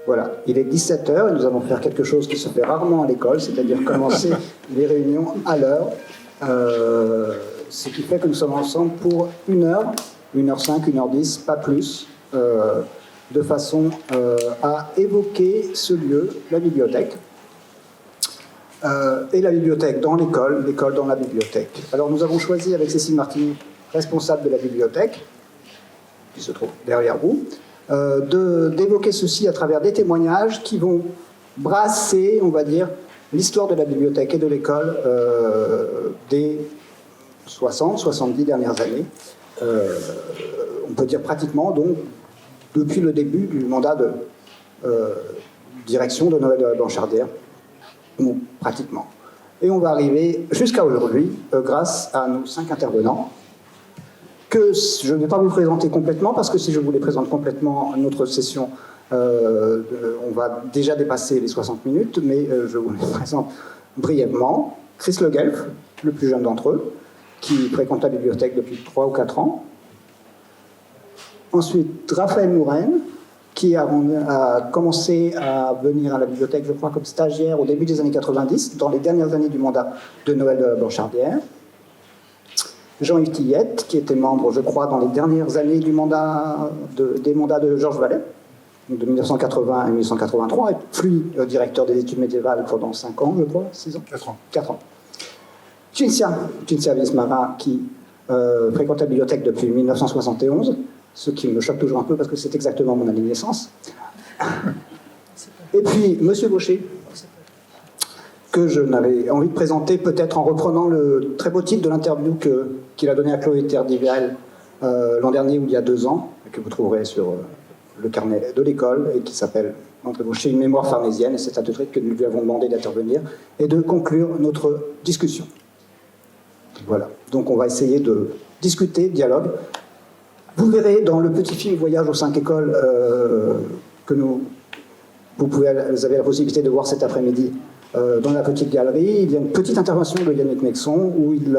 Voilà, il est 17h et nous allons faire quelque chose qui se fait rarement à l'école, c'est-à-dire commencer les réunions à l'heure, ce qui fait que nous sommes ensemble pour 1h, 1h05, 1h10, pas plus, de façon à évoquer ce lieu, la bibliothèque, et la bibliothèque dans l'école, l'école dans la bibliothèque. Alors nous avons choisi avec Cécile Martini, responsable de la bibliothèque, qui se trouve derrière vous, d'évoquer ceci à travers des témoignages qui vont brasser, on va dire, l'histoire de la bibliothèque et de l'école des 60-70 dernières années. On peut dire pratiquement, donc, depuis le début du mandat de direction de Noël de la Blanchardière, ou pratiquement. Et on va arriver jusqu'à aujourd'hui, grâce à nos 5 intervenants, que je ne vais pas vous présenter complètement, parce que si je vous les présente complètement, notre session, on va déjà dépasser les 60 minutes, mais je vous les présente brièvement. Chris Le Guelph, le plus jeune d'entre eux, qui fréquente la bibliothèque depuis 3 ou 4 ans. Ensuite, Raphaël Mouraine, qui a commencé à venir à la bibliothèque, je crois, comme stagiaire au début des années 90, dans les dernières années du mandat de Noël de la Blanchardière. Jean-Yves Tillette, qui était membre, je crois, dans les dernières années des mandats de Georges Vallet, de 1980 à 1983, et puis directeur des études médiévales pendant 5 ans, je crois, 6 ans 4 ans. Cinzia Wismara, qui fréquente la bibliothèque depuis 1971, ce qui me choque toujours un peu parce que c'est exactement mon année de naissance. Et puis, Monsieur Gaucher, que je n'avais envie de présenter peut-être en reprenant le très beau titre de l'interview qu'il a donné à Chloé Terdivel l'an dernier ou il y a 2 ans, que vous trouverez sur le carnet de l'école, et qui s'appelle André Gaucher, une mémoire farnésienne, et c'est à ce titre que nous lui avons demandé d'intervenir et de conclure notre discussion. Voilà, donc on va essayer de discuter, dialogue. Vous verrez dans le petit film Voyage aux 5 écoles que vous avez la possibilité de voir cet après-midi dans la petite galerie, il y a une petite intervention de Yannick Nexon où il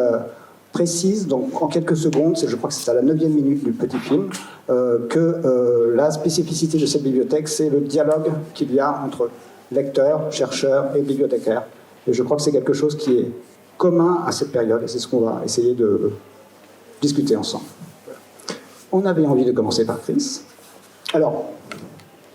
précise, donc en quelques secondes, je crois que c'est à la 9e minute du petit film, que la spécificité de cette bibliothèque, c'est le dialogue qu'il y a entre lecteurs, chercheurs et bibliothécaires. Et je crois que c'est quelque chose qui est commun à cette période, et c'est ce qu'on va essayer de discuter ensemble. On avait envie de commencer par Chris. Alors,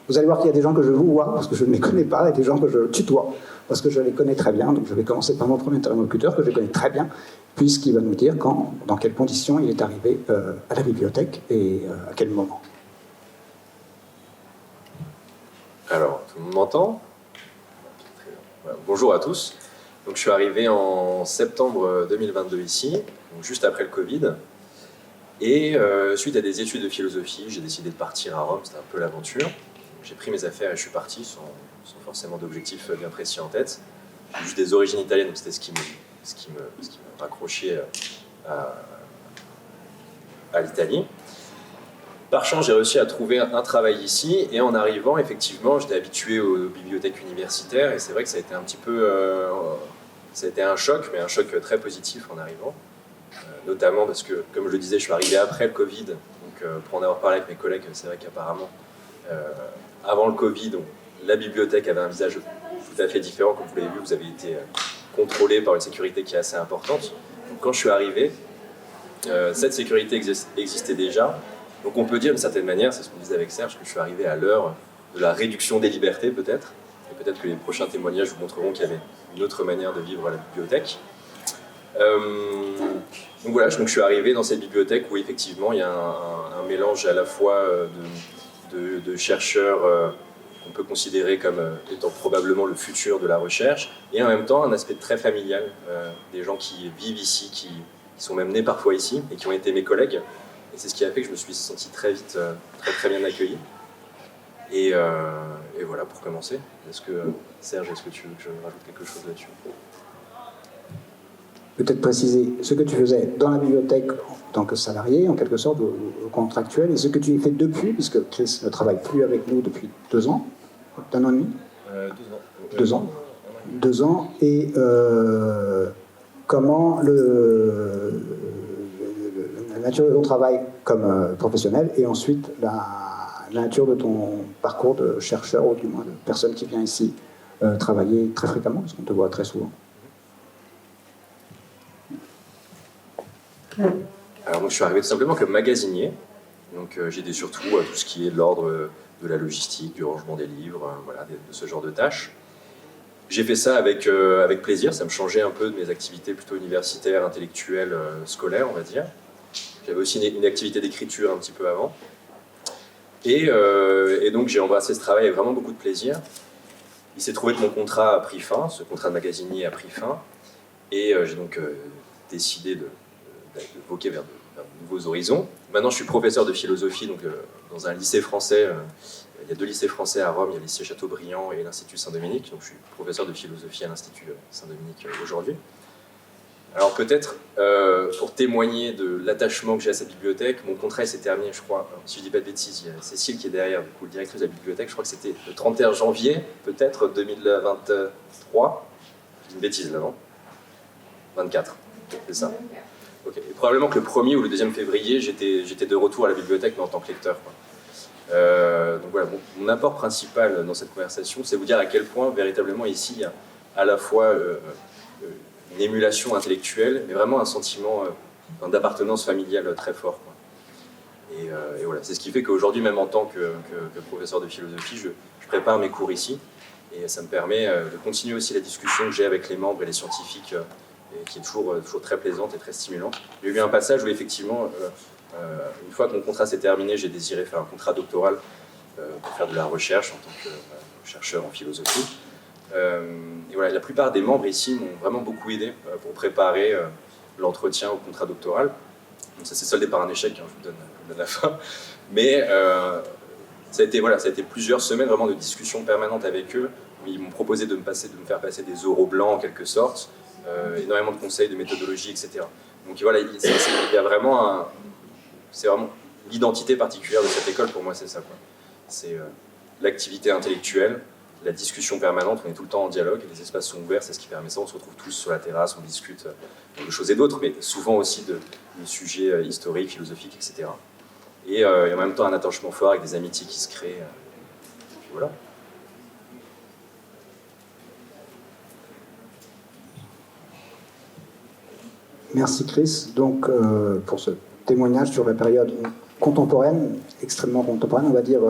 vous allez voir qu'il y a des gens que je vous vois, parce que je ne les connais pas, et des gens que je tutoie, parce que je les connais très bien. Donc je vais commencer par mon premier interlocuteur, que je connais très bien, puisqu'il va nous dire dans quelles conditions il est arrivé à la bibliothèque, et à quel moment. Alors, tout le monde m'entend ? Voilà. Bonjour à tous. Donc, je suis arrivé en septembre 2022 ici, donc juste après le Covid. Et suite à des études de philosophie, j'ai décidé de partir à Rome, c'était un peu l'aventure. J'ai pris mes affaires et je suis parti sans forcément d'objectifs bien précis en tête. J'ai juste des origines italiennes, donc c'était ce qui m'a raccroché à l'Italie. Par chance, j'ai réussi à trouver un travail ici, et en arrivant, effectivement, j'étais habitué aux bibliothèques universitaires, et c'est vrai que ça a été un petit peu... ça a été un choc, mais un choc très positif en arrivant. Notamment parce que, comme je le disais, je suis arrivé après le Covid, donc pour en avoir parlé avec mes collègues, c'est vrai qu'apparemment, avant le Covid, la bibliothèque avait un visage tout à fait différent. Comme vous l'avez vu, vous avez été contrôlé par une sécurité qui est assez importante. Donc, quand je suis arrivé, cette sécurité existait déjà. Donc on peut dire d'une certaine manière, c'est ce qu'on disait avec Serge, que je suis arrivé à l'heure de la réduction des libertés peut-être. Et peut-être que les prochains témoignages vous montreront qu'il y avait une autre manière de vivre à la bibliothèque. Donc voilà, donc je suis arrivé dans cette bibliothèque où effectivement il y a un mélange à la fois de chercheurs qu'on peut considérer comme étant probablement le futur de la recherche, et en même temps un aspect très familial, des gens qui vivent ici, qui sont même nés parfois ici et qui ont été mes collègues. Et c'est ce qui a fait que je me suis senti très vite très bien accueilli. Et voilà, pour commencer, Serge, est-ce que tu veux que je rajoute quelque chose là-dessus ? Peut-être préciser ce que tu faisais dans la bibliothèque en tant que salarié, en quelque sorte, ou contractuel, et ce que tu as fait depuis, puisque Chris ne travaille plus avec nous depuis 2 ans, 1 an et demi 2 ans. 2 ans, et comment la nature de ton travail comme professionnel, et ensuite la nature de ton parcours de chercheur, ou du moins de personne qui vient ici travailler très fréquemment, parce qu'on te voit très souvent. Alors, donc, je suis arrivé tout simplement comme magasinier. Donc, j'aidais surtout à tout ce qui est de l'ordre de la logistique, du rangement des livres, voilà, de ce genre de tâches. J'ai fait ça avec plaisir, ça me changeait un peu de mes activités plutôt universitaires, intellectuelles, scolaires, on va dire. J'avais aussi une activité d'écriture un petit peu avant. Et donc j'ai embrassé ce travail avec vraiment beaucoup de plaisir. Il s'est trouvé que mon contrat a pris fin, ce contrat de magasinier a pris fin. Et j'ai donc décidé de voguer vers de nouveaux horizons. Maintenant je suis professeur de philosophie donc, dans un lycée français. Il y a 2 lycées français à Rome, il y a le lycée Chateaubriand et l'Institut Saint-Dominique. Donc je suis professeur de philosophie à l'Institut Saint-Dominique aujourd'hui. Alors peut-être, pour témoigner de l'attachement que j'ai à cette bibliothèque, mon contrat s'est terminé, je crois, si je ne dis pas de bêtises, il y a Cécile qui est derrière, du coup, le directrice de la bibliothèque, je crois que c'était le 31 janvier, peut-être, 2023. Je dis une bêtise là, non 24, c'est ça. Okay. Et probablement que le 1er ou le 2e février, j'étais de retour à la bibliothèque, mais en tant que lecteur, quoi. Donc voilà, mon apport principal dans cette conversation, c'est vous dire à quel point, véritablement, ici, il y a à la fois une émulation intellectuelle, mais vraiment un sentiment d'appartenance familiale très fort, quoi. Et voilà, c'est ce qui fait qu'aujourd'hui, même en tant que professeur de philosophie, je prépare mes cours ici, et ça me permet de continuer aussi la discussion que j'ai avec les membres et les scientifiques, et qui est toujours très plaisante et très stimulante. Il y a eu un passage où effectivement, une fois que mon contrat s'est terminé, j'ai désiré faire un contrat doctoral pour faire de la recherche en tant que chercheur en philosophie. Et voilà, la plupart des membres ici m'ont vraiment beaucoup aidé pour préparer l'entretien au contrat doctoral. Donc ça s'est soldé par un échec, hein, je vous donne la fin. Mais ça a été plusieurs semaines vraiment de discussions permanentes avec eux, où ils m'ont proposé de me faire passer des oraux blancs en quelque sorte, énormément de conseils, de méthodologie, etc. Donc voilà, il y a vraiment c'est vraiment l'identité particulière de cette école, pour moi c'est ça, quoi. C'est l'activité intellectuelle, la discussion permanente, on est tout le temps en dialogue, les espaces sont ouverts, c'est ce qui permet ça, on se retrouve tous sur la terrasse, on discute de choses et d'autres, mais souvent aussi de sujets historiques, philosophiques, etc. Et en même temps un attachement fort avec des amitiés qui se créent. Et puis voilà. Merci Chris, donc pour ce témoignage sur la période contemporaine, extrêmement contemporaine, on va dire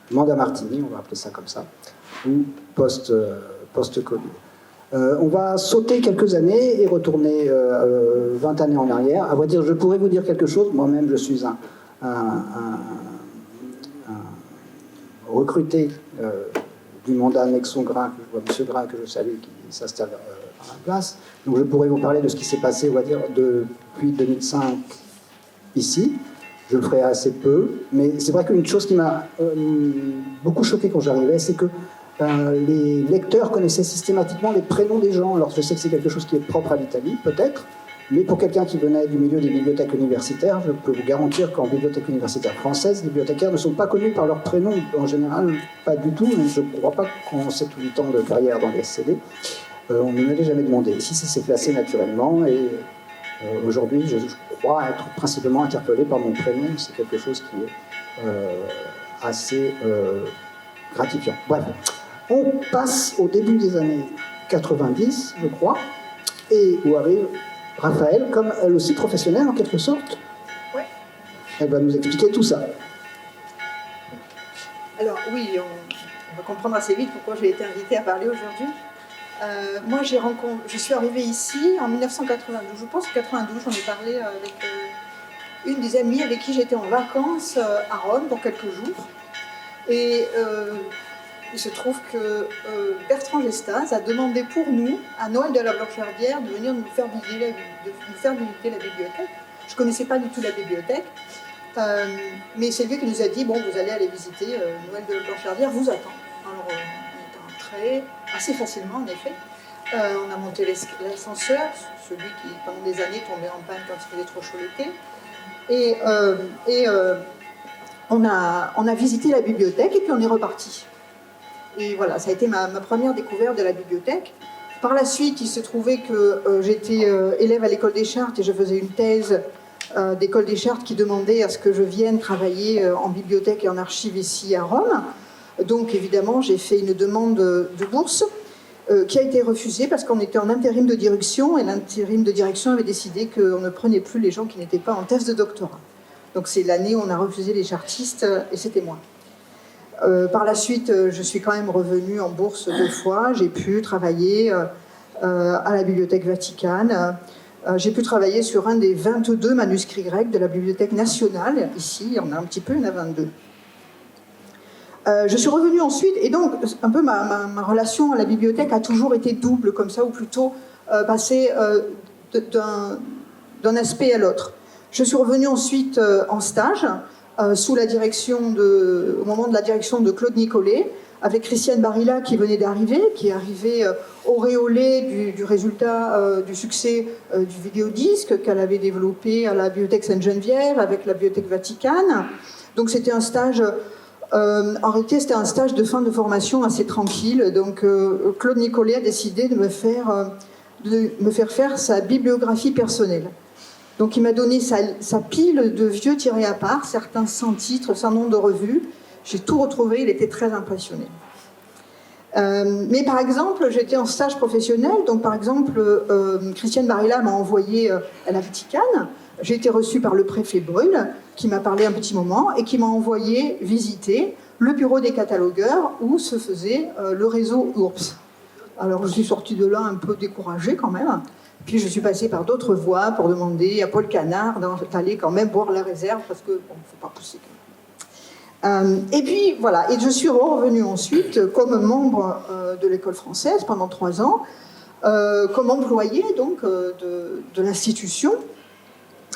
Manda Martini, on va appeler ça comme ça, ou post-Covid. On va sauter quelques années et retourner 20 années en arrière. À vrai dire, je pourrais vous dire quelque chose, moi-même je suis un recruté du mandat Nexon-Grain, que je vois M. Grain que je salue, qui s'installe à la place. Donc je pourrais vous parler de ce qui s'est passé, on va dire, depuis 2005 ici. Je le ferai assez peu, mais c'est vrai qu'une chose qui m'a beaucoup choqué quand j'arrivais, c'est que les lecteurs connaissaient systématiquement les prénoms des gens. Alors je sais que c'est quelque chose qui est propre à l'Italie, peut-être, mais pour quelqu'un qui venait du milieu des bibliothèques universitaires, je peux vous garantir qu'en bibliothèque universitaire française, les bibliothécaires ne sont pas connus par leur prénom, en général, pas du tout. Je ne crois pas qu'en 7 ou 8 ans de carrière dans les SCD, on ne me l'ait jamais demandé. Ici, ça s'est fait assez naturellement, et aujourd'hui, je crois être principalement interpellé par mon prénom. C'est quelque chose qui est assez gratifiant. Bref, on passe au début des années 90, je crois, et où arrive Raphaël, comme elle aussi professionnelle en quelque sorte. Ouais. Elle va nous expliquer tout ça. Alors oui, on va comprendre assez vite pourquoi j'ai été invitée à parler aujourd'hui. Moi, je suis arrivée ici en 1992. Je pense que 92, j'en ai parlé avec une des amies avec qui j'étais en vacances à Rome pour quelques jours. Et il se trouve que Bertrand Gestaz a demandé pour nous, à Noël de la Blanchardierre, de venir nous faire visiter la bibliothèque. Je ne connaissais pas du tout la bibliothèque, mais c'est lui qui nous a dit, bon, vous allez aller visiter Noël de la Blanchardierre, vous attend. Alors, on est entré assez facilement, en effet. On a monté l'ascenseur, celui qui, pendant des années, tombait en panne quand il faisait trop chaud l'été. Et on a visité la bibliothèque et puis on est reparti. Et voilà, ça a été ma première découverte de la bibliothèque. Par la suite, il se trouvait que j'étais élève à l'école des Chartes et je faisais une thèse d'École des Chartes qui demandait à ce que je vienne travailler en bibliothèque et en archives ici à Rome. Donc évidemment, j'ai fait une demande de bourse qui a été refusée parce qu'on était en intérim de direction et l'intérim de direction avait décidé qu'on ne prenait plus les gens qui n'étaient pas en thèse de doctorat. Donc c'est l'année où on a refusé les chartistes et c'était moi. Par la suite, je suis quand même revenue en bourse 2 fois. J'ai pu travailler à la Bibliothèque Vaticane. J'ai pu travailler sur un des 22 manuscrits grecs de la Bibliothèque nationale. Ici, il y en a un petit peu, il y en a 22. Je suis revenue ensuite, et donc un peu ma relation à la bibliothèque a toujours été double comme ça, ou plutôt passée d'un aspect à l'autre. Je suis revenue ensuite en stage, sous la direction au moment de la direction de Claude Nicollet, avec Christiane Barilla qui venait d'arriver, qui est arrivée auréolée du résultat du succès du vidéodisque qu'elle avait développé à la Bibliothèque Sainte-Geneviève avec la Bibliothèque Vaticane. Donc c'était un stage, en réalité c'était un stage de fin de formation assez tranquille. Donc Claude Nicollet a décidé de me faire faire sa bibliographie personnelle. Donc il m'a donné sa pile de vieux tirés à part, certains sans titre, sans nom de revue. J'ai tout retrouvé, il était très impressionné. Mais par exemple, j'étais en stage professionnel, donc par exemple, Christiane Barilla m'a envoyé à la Vaticane. J'ai été reçue par le préfet Boyle, qui m'a parlé un petit moment, et qui m'a envoyé visiter le bureau des catalogueurs où se faisait le réseau URPS. Alors je suis sortie de là un peu découragée quand même. Puis je suis passée par d'autres voies pour demander à Paul Canard d'aller quand même boire la réserve, parce que bon, il ne faut pas pousser. Et puis voilà, et je suis revenue ensuite comme membre de l'école française pendant 3 ans, comme employée donc de l'institution,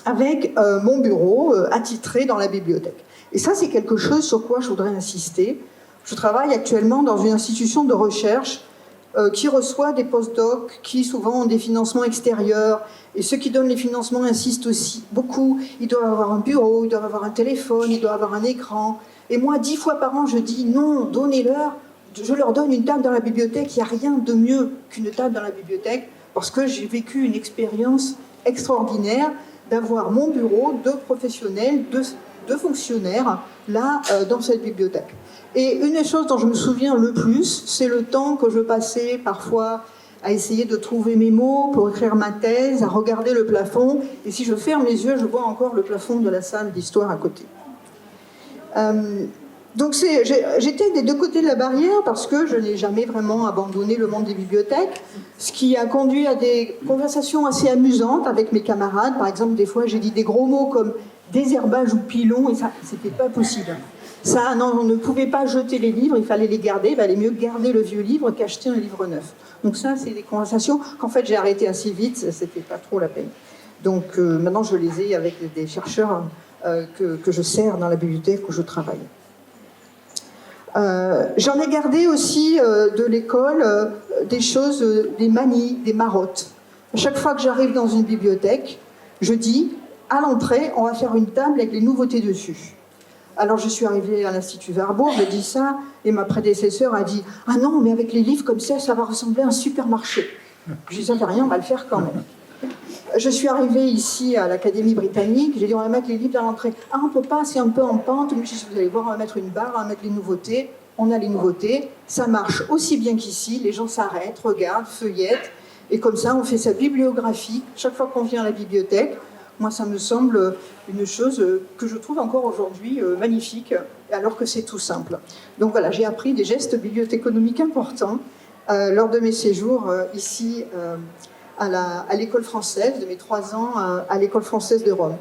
avec mon bureau attitré dans la bibliothèque. Et ça, c'est quelque chose sur quoi je voudrais insister. Je travaille actuellement dans une institution de recherche qui reçoit des post-docs, qui souvent ont des financements extérieurs, et ceux qui donnent les financements insistent aussi beaucoup. Ils doivent avoir un bureau, ils doivent avoir un téléphone, ils doivent avoir un écran. Et moi, 10 fois par an, je dis non, donnez-leur. Je leur donne une table dans la bibliothèque. Il n'y a rien de mieux qu'une table dans la bibliothèque, parce que j'ai vécu une expérience extraordinaire d'avoir mon bureau de professionnels, de fonctionnaires, là, dans cette bibliothèque. Et une des choses dont je me souviens le plus, c'est le temps que je passais parfois à essayer de trouver mes mots pour écrire ma thèse, à regarder le plafond. Et si je ferme les yeux, je vois encore le plafond de la salle d'histoire à côté. Donc j'étais des 2 côtés de la barrière parce que je n'ai jamais vraiment abandonné le monde des bibliothèques, ce qui a conduit à des conversations assez amusantes avec mes camarades. Par exemple, des fois, j'ai dit des gros mots comme désherbage ou pilon, et ça, c'était pas possible. Ça, non, on ne pouvait pas jeter les livres, il fallait les garder. Il valait mieux garder le vieux livre qu'acheter un livre neuf. Donc ça, c'est des conversations qu'en fait j'ai arrêtées assez vite, c'était pas trop la peine. Donc maintenant, je les ai avec des chercheurs que je sers dans la bibliothèque où je travaille. J'en ai gardé aussi de l'école des choses, des manies, des marottes. À chaque fois que j'arrive dans une bibliothèque, je dis, à l'entrée, on va faire une table avec les nouveautés dessus. Alors je suis arrivée à l'Institut Warburg, j'ai dit ça, et ma prédécesseur a dit « Ah non, mais avec les livres comme ça va ressembler à un supermarché. » Je dis « Ça ne fait rien, on va le faire quand même. » Je suis arrivée ici à l'Académie britannique, j'ai dit « On va mettre les livres dans l'entrée. » « Ah, on ne peut pas, c'est un peu en pente. » Mais vous allez voir, on va mettre une barre, on va mettre les nouveautés. On a les nouveautés, ça marche aussi bien qu'ici, les gens s'arrêtent, regardent, feuillettent, et comme ça on fait sa bibliographie chaque fois qu'on vient à la bibliothèque. Moi, ça me semble une chose que je trouve encore aujourd'hui magnifique, alors que c'est tout simple. Donc voilà, j'ai appris des gestes bibliothéconomiques importants lors de mes séjours ici à l'école française, de mes 3 ans à l'école française de Rome.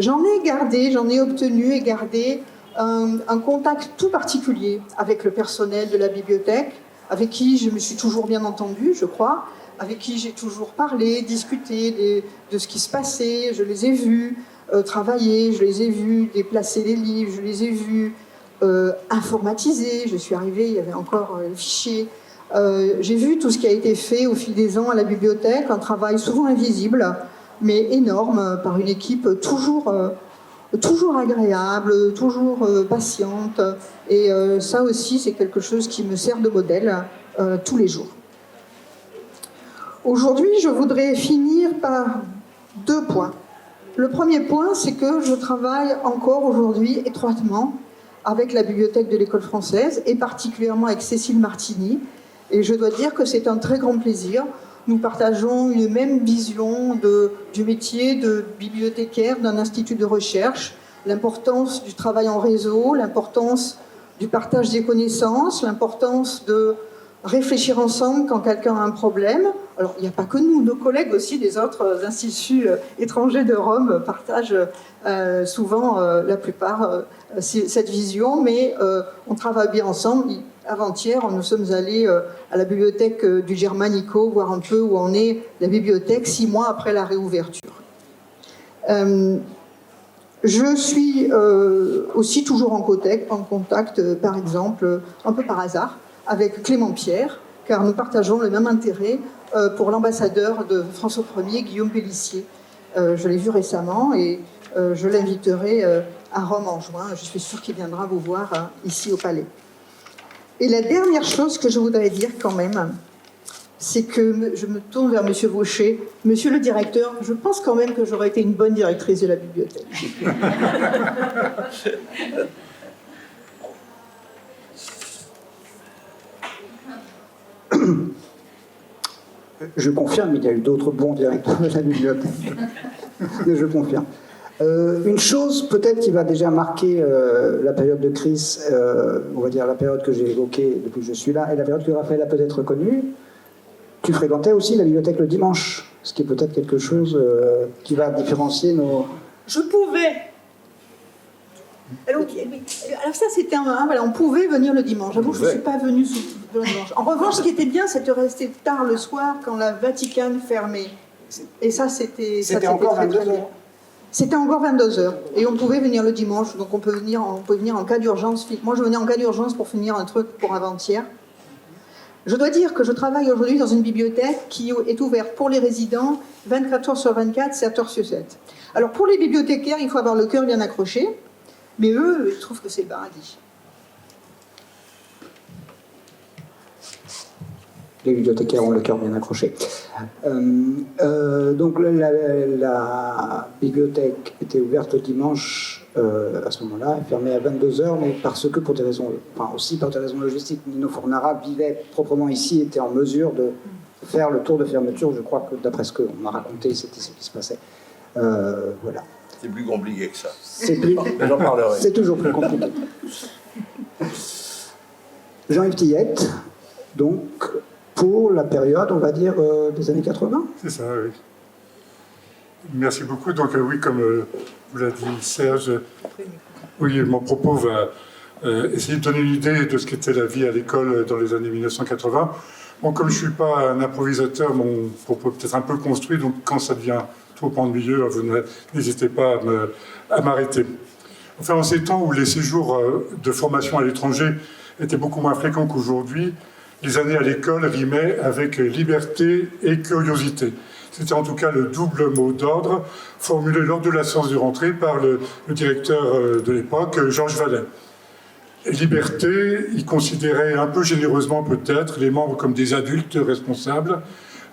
J'en ai obtenu et gardé un contact tout particulier avec le personnel de la bibliothèque, avec qui je me suis toujours bien entendue, je crois, avec qui j'ai toujours parlé, discuté de ce qui se passait. Je les ai vus travailler, je les ai vus déplacer les livres, je les ai vus informatiser. Je suis arrivée, il y avait encore les fichiers. J'ai vu tout ce qui a été fait au fil des ans à la bibliothèque, un travail souvent invisible, mais énorme, par une équipe toujours agréable, toujours patiente. Et ça aussi, c'est quelque chose qui me sert de modèle tous les jours. Aujourd'hui, je voudrais finir par 2 points. Le premier point, c'est que je travaille encore aujourd'hui étroitement avec la bibliothèque de l'École française et particulièrement avec Cécile Martini. Et je dois dire que c'est un très grand plaisir. Nous partageons une même vision du métier de bibliothécaire d'un institut de recherche, l'importance du travail en réseau, l'importance du partage des connaissances, l'importance de réfléchir ensemble quand quelqu'un a un problème. Alors, il n'y a pas que nous, nos collègues aussi des autres instituts étrangers de Rome partagent souvent, la plupart, cette vision, mais on travaille bien ensemble. Avant-hier, nous sommes allés à la bibliothèque du Germanico, voir un peu où en est la bibliothèque 6 mois après la réouverture. Je suis aussi toujours en contact, par exemple, un peu par hasard, avec Clément Pierre, car nous partageons le même intérêt pour l'ambassadeur de François Ier, Guillaume Pélissier. Je l'ai vu récemment et je l'inviterai à Rome en juin. Je suis sûre qu'il viendra vous voir ici au Palais. Et la dernière chose que je voudrais dire quand même, c'est que je me tourne vers M. Vaucher. Monsieur le directeur, je pense quand même que j'aurais été une bonne directrice de la bibliothèque. Je confirme, il y a eu d'autres bons directeurs de la bibliothèque. Mais je confirme. Une chose peut-être qui va déjà marquer la période de crise, on va dire la période que j'ai évoquée depuis que je suis là, et la période que Raphaël a peut-être connue, tu fréquentais aussi la bibliothèque le dimanche, ce qui est peut-être quelque chose qui va différencier nos... Je pouvais. Alors, alors ça, c'était voilà, on pouvait venir le dimanche. J'avoue que je ne suis pas venue le dimanche. En revanche, ce qui était bien, c'était de rester tard le soir quand la Vatican fermait. Et ça, c'était encore très, 22 très bien. heures. C'était encore 22 heures. Et on pouvait venir le dimanche. Donc on peut venir en cas d'urgence. Moi, je venais en cas d'urgence pour finir un truc pour avant-hier. Je dois dire que je travaille aujourd'hui dans une bibliothèque qui est ouverte pour les résidents 24 heures sur 24, 7 heures sur 7. Alors pour les bibliothécaires, il faut avoir le cœur bien accroché. Mais eux, ils trouvent que c'est le paradis. Les bibliothécaires ont le cœur bien accroché. Donc la bibliothèque était ouverte le dimanche à ce moment-là, fermée à 22h, mais parce que pour des raisons, enfin aussi pour des raisons logistiques, Nino Fornara vivait proprement ici, était en mesure de faire le tour de fermeture. Je crois que d'après ce qu'on m'a raconté, c'était ce qui se passait. Voilà. C'est plus compliqué que ça. J'en parlerai. C'est toujours plus compliqué. Jean-Yves Tillette, donc, pour la période, on va dire, des années 80. C'est ça, oui. Merci beaucoup. Donc, oui, comme vous l'a dit Serge, oui, mon propos va essayer de donner une idée de ce qu'était la vie à l'école dans les années 1980. Bon, comme je ne suis pas un improvisateur, mon propos est peut-être un peu construit, donc quand ça devient trop ennuyeux, vous n'hésitez pas à m'arrêter. Enfin, en ces temps où les séjours de formation à l'étranger étaient beaucoup moins fréquents qu'aujourd'hui, les années à l'école rimaient avec liberté et curiosité. C'était en tout cas le double mot d'ordre formulé lors de la séance de rentrée par le directeur de l'époque, Georges Vallet. Et liberté, il considérait un peu généreusement peut-être les membres comme des adultes responsables,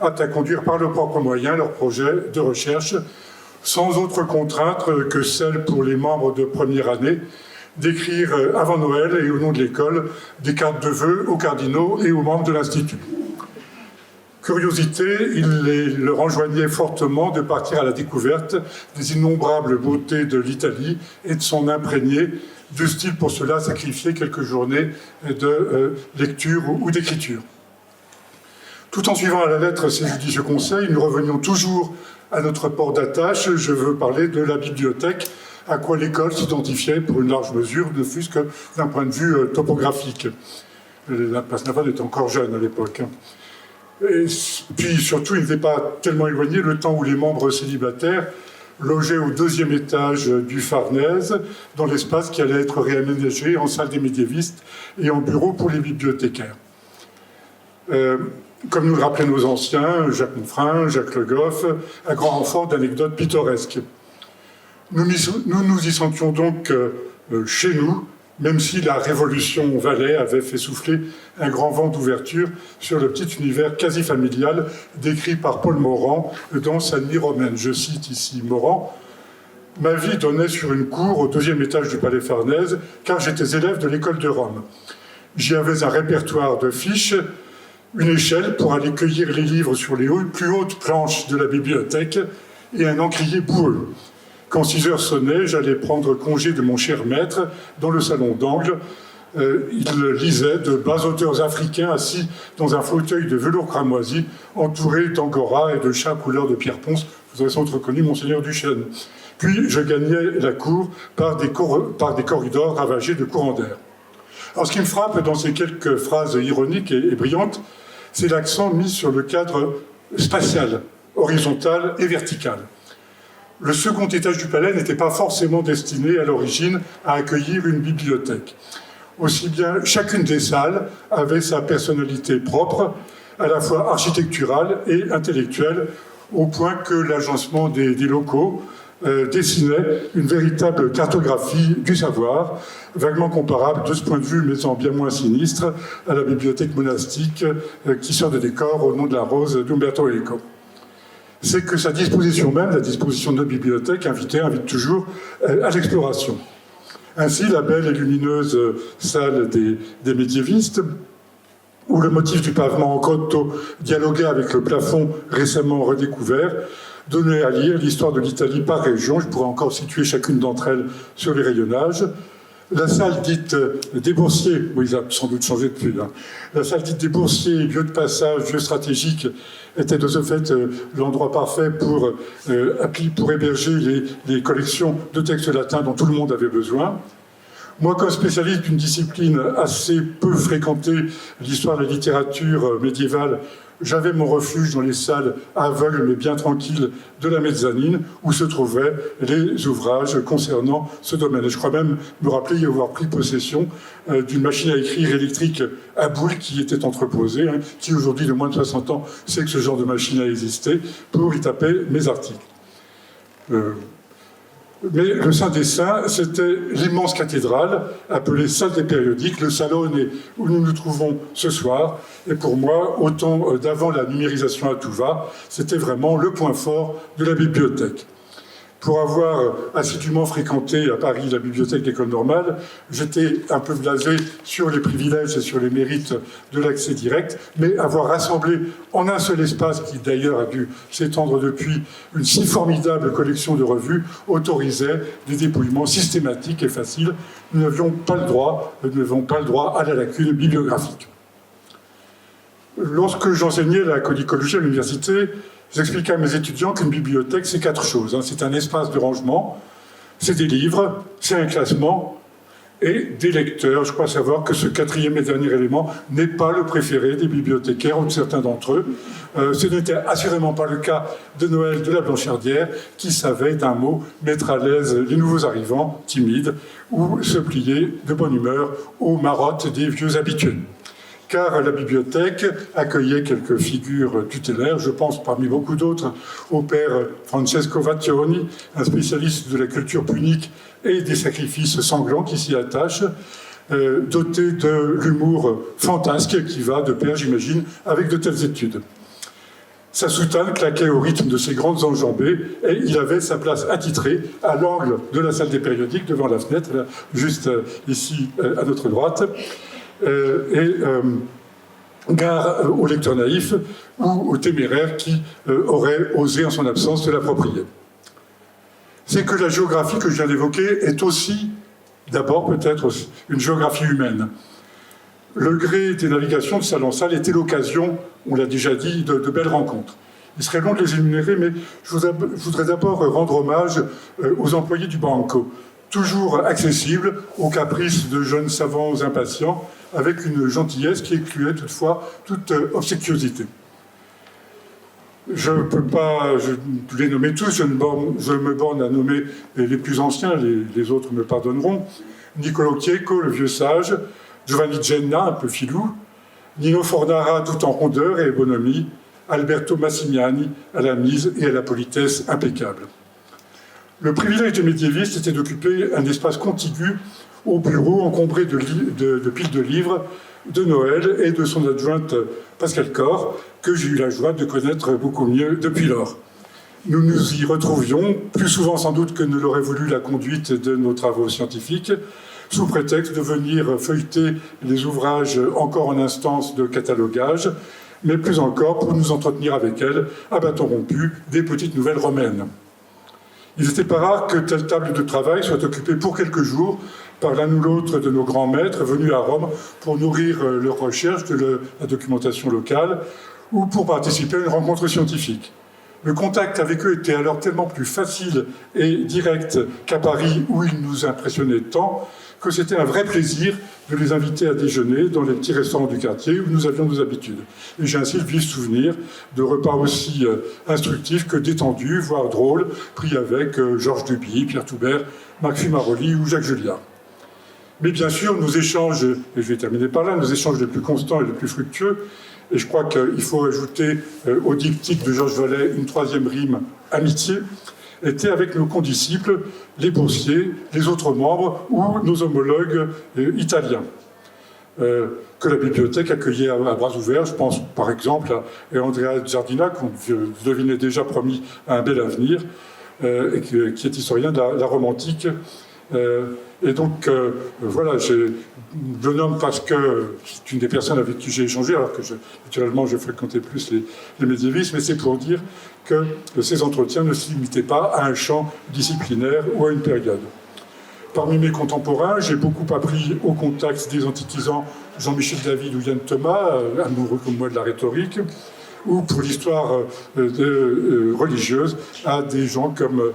aptes à conduire par leurs propres moyens leurs projets de recherche, sans autre contrainte que celle pour les membres de première année d'écrire avant Noël et au nom de l'école des cartes de vœux aux cardinaux et aux membres de l'Institut. Curiosité, il leur enjoignait fortement de partir à la découverte des innombrables beautés de l'Italie et de s'en imprégner, de-t-il pour cela sacrifier quelques journées de lecture ou d'écriture. Tout en suivant à la lettre ces judicieux conseils, nous revenions toujours à notre port d'attache. Je veux parler de la bibliothèque, à quoi l'école s'identifiait pour une large mesure, ne fût-ce que d'un point de vue topographique. La place Navale était encore jeune à l'époque. Et puis surtout, il n'était pas tellement éloigné le temps où les membres célibataires logeaient au 2e étage du Farnèse, dans l'espace qui allait être réaménagé en salle des médiévistes et en bureau pour les bibliothécaires. Comme nous le rappelaient nos anciens, Jacques Monfrin, Jacques Le Goff, un grand renfort d'anecdotes pittoresques. Nous nous y sentions donc chez nous, même si la Révolution Valais avait fait souffler un grand vent d'ouverture sur le petit univers quasi familial décrit par Paul Morand dans sa Nuit romaine. Je cite ici Morand. Ma vie donnait sur une cour au 2e étage du Palais Farnèse, car j'étais élève de l'école de Rome. J'y avais un répertoire de fiches, une échelle pour aller cueillir les livres sur les plus hautes planches de la bibliothèque et un encrier boueux. Quand 6 heures sonnaient, j'allais prendre congé de mon cher maître dans le salon d'angle. Il lisait de bas auteurs africains assis dans un fauteuil de velours cramoisi, entouré d'angora et de chats couleur de pierre ponce. Vous avez sans doute reconnu Monseigneur Duchesne. Puis je gagnais la cour par des corridors ravagés de courants d'air. Alors ce qui me frappe dans ces quelques phrases ironiques et brillantes, c'est l'accent mis sur le cadre spatial, horizontal et vertical. Le second étage du palais n'était pas forcément destiné à l'origine à accueillir une bibliothèque. Aussi bien, chacune des salles avait sa personnalité propre, à la fois architecturale et intellectuelle, au point que l'agencement des locaux dessinait une véritable cartographie du savoir, vaguement comparable de ce point de vue, mais en bien moins sinistre, à la bibliothèque monastique qui sort de décor au nom de la rose d'Umberto Eco. C'est que sa disposition même, la disposition de notre bibliothèque, invite toujours à l'exploration. Ainsi, la belle et lumineuse salle des médiévistes, où le motif du pavement en grotto dialoguait avec le plafond récemment redécouvert, donnait à lire l'histoire de l'Italie par région. Je pourrais encore situer chacune d'entre elles sur les rayonnages. La salle dite des boursiers, oui, ça a sans doute changé depuis, hein. La salle dite des boursiers, lieu de passage, lieu stratégique, était de ce fait l'endroit parfait pour héberger les collections de textes latins dont tout le monde avait besoin. Moi, comme spécialiste d'une discipline assez peu fréquentée, l'histoire de la littérature médiévale, j'avais mon refuge dans les salles aveugles mais bien tranquilles de la mezzanine où se trouvaient les ouvrages concernant ce domaine. Et je crois même me rappeler y avoir pris possession d'une machine à écrire électrique à boules qui était entreposée, hein, qui aujourd'hui de moins de 60 ans sait que ce genre de machine a existé, pour y taper mes articles. Mais le Saint des Saints, c'était l'immense cathédrale appelée salle des périodiques, le salon où nous nous trouvons ce soir. Et pour moi, autant d'avant la numérisation à tout va, c'était vraiment le point fort de la bibliothèque. Pour avoir assidûment fréquenté à Paris la bibliothèque d'école normale, j'étais un peu blasé sur les privilèges et sur les mérites de l'accès direct, mais avoir rassemblé en un seul espace, qui d'ailleurs a dû s'étendre depuis, une si formidable collection de revues, autorisait des dépouillements systématiques et faciles. Nous n'avions pas le droit à la lacune bibliographique. Lorsque j'enseignais la codicologie à l'université, j'expliquais à mes étudiants qu'une bibliothèque, c'est 4 choses. C'est un espace de rangement, c'est des livres, c'est un classement et des lecteurs. Je crois savoir que ce 4e et dernier élément n'est pas le préféré des bibliothécaires ou de certains d'entre eux. Ce n'était assurément pas le cas de Noël de la Blanchardière, qui savait d'un mot mettre à l'aise les nouveaux arrivants, timides, ou se plier de bonne humeur aux marottes des vieux habitués. Car la bibliothèque accueillait quelques figures tutélaires. Je pense parmi beaucoup d'autres au père Francesco Vattioni, un spécialiste de la culture punique et des sacrifices sanglants qui s'y attachent, doté de l'humour fantasque qui va de pair, j'imagine, avec de telles études. Sa soutane claquait au rythme de ses grandes enjambées et il avait sa place attitrée à l'angle de la salle des périodiques, devant la fenêtre, là, juste ici à notre droite. Gare aux lecteurs naïfs ou aux téméraires qui auraient osé, en son absence, se l'approprier. C'est que la géographie que je viens d'évoquer est aussi, d'abord peut-être, une géographie humaine. Le gré des navigations de salle en salle était l'occasion, on l'a déjà dit, de belles rencontres. Il serait long de les énumérer, mais je voudrais d'abord rendre hommage aux employés du Branco, toujours accessibles aux caprices de jeunes savants impatients, avec une gentillesse qui excluait toutefois toute obséquiosité. Je ne peux pas les nommer tous, je me borne à nommer les plus anciens, les autres me pardonneront. Niccolò Chieco, le vieux sage, Giovanni Genna, un peu filou, Nino Fornara, tout en rondeur et bonhomie, Alberto Massimiani, à la mise et à la politesse impeccable. Le privilège des médiévistes était d'occuper un espace contigu au bureau encombré de piles de livres de Noël et de son adjointe Pascal Cor, que j'ai eu la joie de connaître beaucoup mieux depuis lors. nous nous y retrouvions, plus souvent sans doute que ne l'aurait voulu la conduite de nos travaux scientifiques, sous prétexte de venir feuilleter les ouvrages encore en instance de catalogage, mais plus encore pour nous entretenir avec elles, à bâton rompu, des petites nouvelles romaines. Il n'était pas rare que telle table de travail soit occupée pour quelques jours par l'un ou l'autre de nos grands maîtres venus à Rome pour nourrir leurs recherches de la documentation locale ou pour participer à une rencontre scientifique. Le contact avec eux était alors tellement plus facile et direct qu'à Paris, où ils nous impressionnaient tant, que c'était un vrai plaisir de les inviter à déjeuner dans les petits restaurants du quartier où nous avions nos habitudes. Et j'ai ainsi le vif souvenir de repas aussi instructifs que détendus, voire drôles, pris avec Georges Duby, Pierre Toubert, Marc Fumaroli ou Jacques Julliard. Mais bien sûr, nos échanges, et je vais terminer par là, nos échanges les plus constants et les plus fructueux, et je crois qu'il faut ajouter au diptyque de Georges Vallet une troisième rime, amitié, étaient avec nos condisciples, les boursiers, les autres membres ou nos homologues italiens, que la bibliothèque accueillait à bras ouverts. Je pense par exemple à Andrea Giardina, qu'on devinait déjà promis un bel avenir, et qui est historien de la Rome antique. Et donc, voilà, je le nomme parce que c'est une des personnes avec qui j'ai échangé, alors que naturellement je fréquentais plus les médiévistes, mais c'est pour dire que ces entretiens ne se limitaient pas à un champ disciplinaire ou à une période. Parmi mes contemporains, j'ai beaucoup appris au contact des antiquisants Jean-Michel David ou Yann Thomas, amoureux comme moi de la rhétorique, ou pour l'histoire religieuse, à des gens comme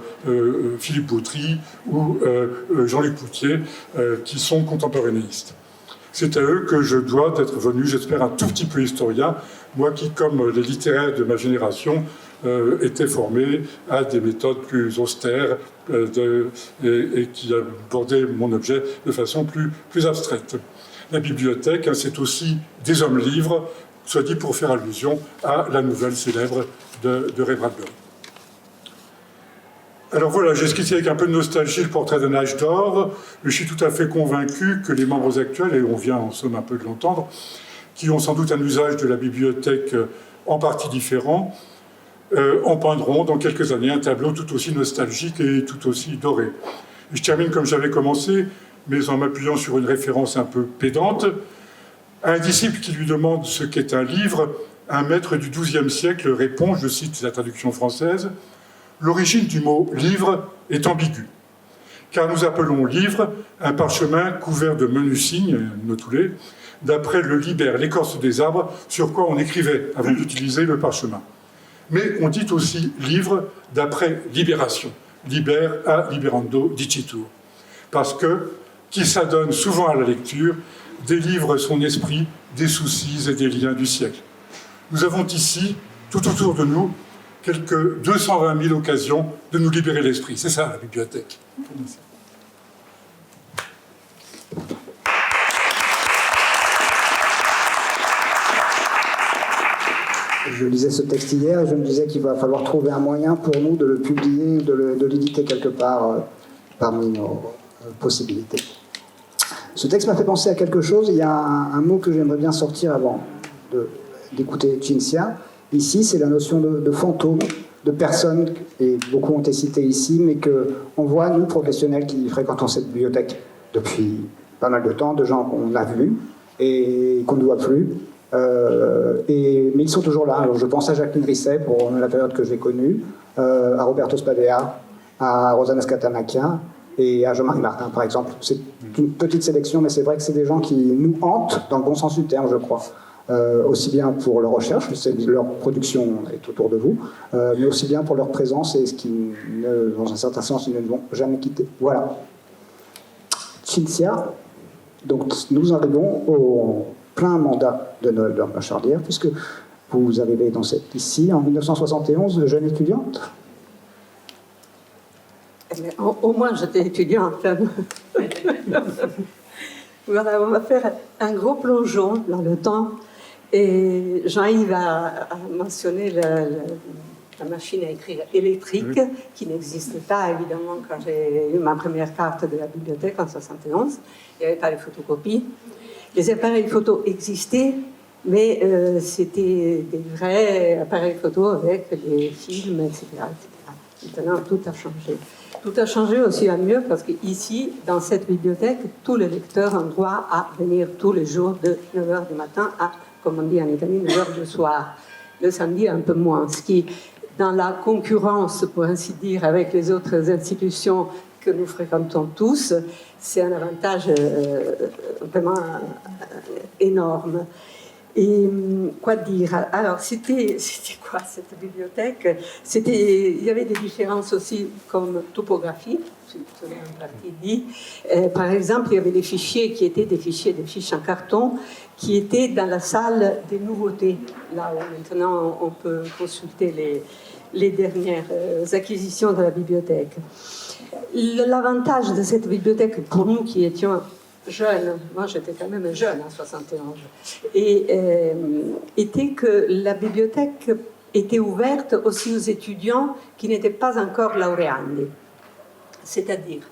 Philippe Bautry ou Jean-Luc Poutier, qui sont contemporanéistes. C'est à eux que je dois d'être venu, j'espère, un tout petit peu historien, moi qui, comme les littéraires de ma génération, était formé à des méthodes plus austères et qui abordaient mon objet de façon plus abstraite. La bibliothèque, hein, c'est aussi des hommes-livres, soit dit pour faire allusion à la nouvelle célèbre de Ray Bradbury. Alors voilà, j'ai esquissé avec un peu de nostalgie le portrait d'un âge d'or, mais je suis tout à fait convaincu que les membres actuels, et on vient en somme un peu de l'entendre, qui ont sans doute un usage de la bibliothèque en partie différent, en peindront dans quelques années un tableau tout aussi nostalgique et tout aussi doré. Et je termine comme j'avais commencé, mais en m'appuyant sur une référence un peu pédante. Un disciple qui lui demande ce qu'est un livre, un maître du XIIe siècle répond, je cite la traduction française, « L'origine du mot « livre » est ambiguë, car nous appelons livre un parchemin couvert de menus signes, notulés, d'après le libère, l'écorce des arbres, sur quoi on écrivait avant d'utiliser le parchemin. Mais on dit aussi livre d'après libération, liber a liberando dicitur, parce que qui s'adonne souvent à la lecture délivre son esprit des soucis et des liens du siècle. Nous avons ici, tout autour de nous, quelques 220 000 occasions de nous libérer l'esprit. C'est ça, la bibliothèque. Je lisais ce texte hier et je me disais qu'il va falloir trouver un moyen pour nous de le publier, de l'éditer quelque part parmi nos possibilités. Ce texte m'a fait penser à quelque chose. Il y a un mot que j'aimerais bien sortir avant d'écouter Cinzia. Ici, c'est la notion de fantôme, de personnes, et beaucoup ont été cités ici, mais qu'on voit, nous, professionnels qui fréquentons cette bibliothèque depuis pas mal de temps, de gens qu'on a vus et qu'on ne voit plus. Mais ils sont toujours là. Alors, je pense à Jacqueline Risset, pour la période que j'ai connue, à Roberto Spadea, à Rosanna Scatamacchia, et à Jean-Marie Martin, par exemple. C'est une petite sélection, mais c'est vrai que c'est des gens qui nous hantent, dans le bon sens du terme, je crois. Aussi bien pour leur recherche, leur production est autour de vous, mais aussi bien pour leur présence et ce qui, dans un certain sens, ils ne vont jamais quitter. Voilà. Cinzia, donc nous arrivons au plein mandat de Noël de la Chardière, puisque vous arrivez ici en 1971, jeune étudiante. Au moins, j'étais étudiante. Voilà, on va faire un gros plongeon dans le temps. Et Jean-Yves a mentionné la machine à écrire électrique, qui n'existait pas, évidemment, quand j'ai eu ma première carte de la bibliothèque en 1971. Il n'y avait pas les photocopies. Les appareils photo existaient, mais c'était des vrais appareils photo avec des films, etc., etc. Maintenant, tout a changé. Tout a changé aussi à mieux parce qu'ici, dans cette bibliothèque, tous les lecteurs ont droit à venir tous les jours de 9h du matin à, comme on dit en Italie, 9h du soir. Le samedi, un peu moins. Ce qui, dans la concurrence, pour ainsi dire, avec les autres institutions que nous fréquentons tous, c'est un avantage vraiment énorme. Et quoi dire? Alors, c'était quoi cette bibliothèque? Il y avait des différences aussi comme topographie, je l'ai en partie dit. Par exemple, il y avait des fichiers qui étaient des fiches en carton, qui étaient dans la salle des nouveautés, là où maintenant on peut consulter les dernières acquisitions de la bibliothèque. L'avantage de cette bibliothèque, pour nous qui étions jeune, moi j'étais quand même jeune en 71, était que la bibliothèque était ouverte aussi aux étudiants qui n'étaient pas encore lauréandi. C'est-à-dire,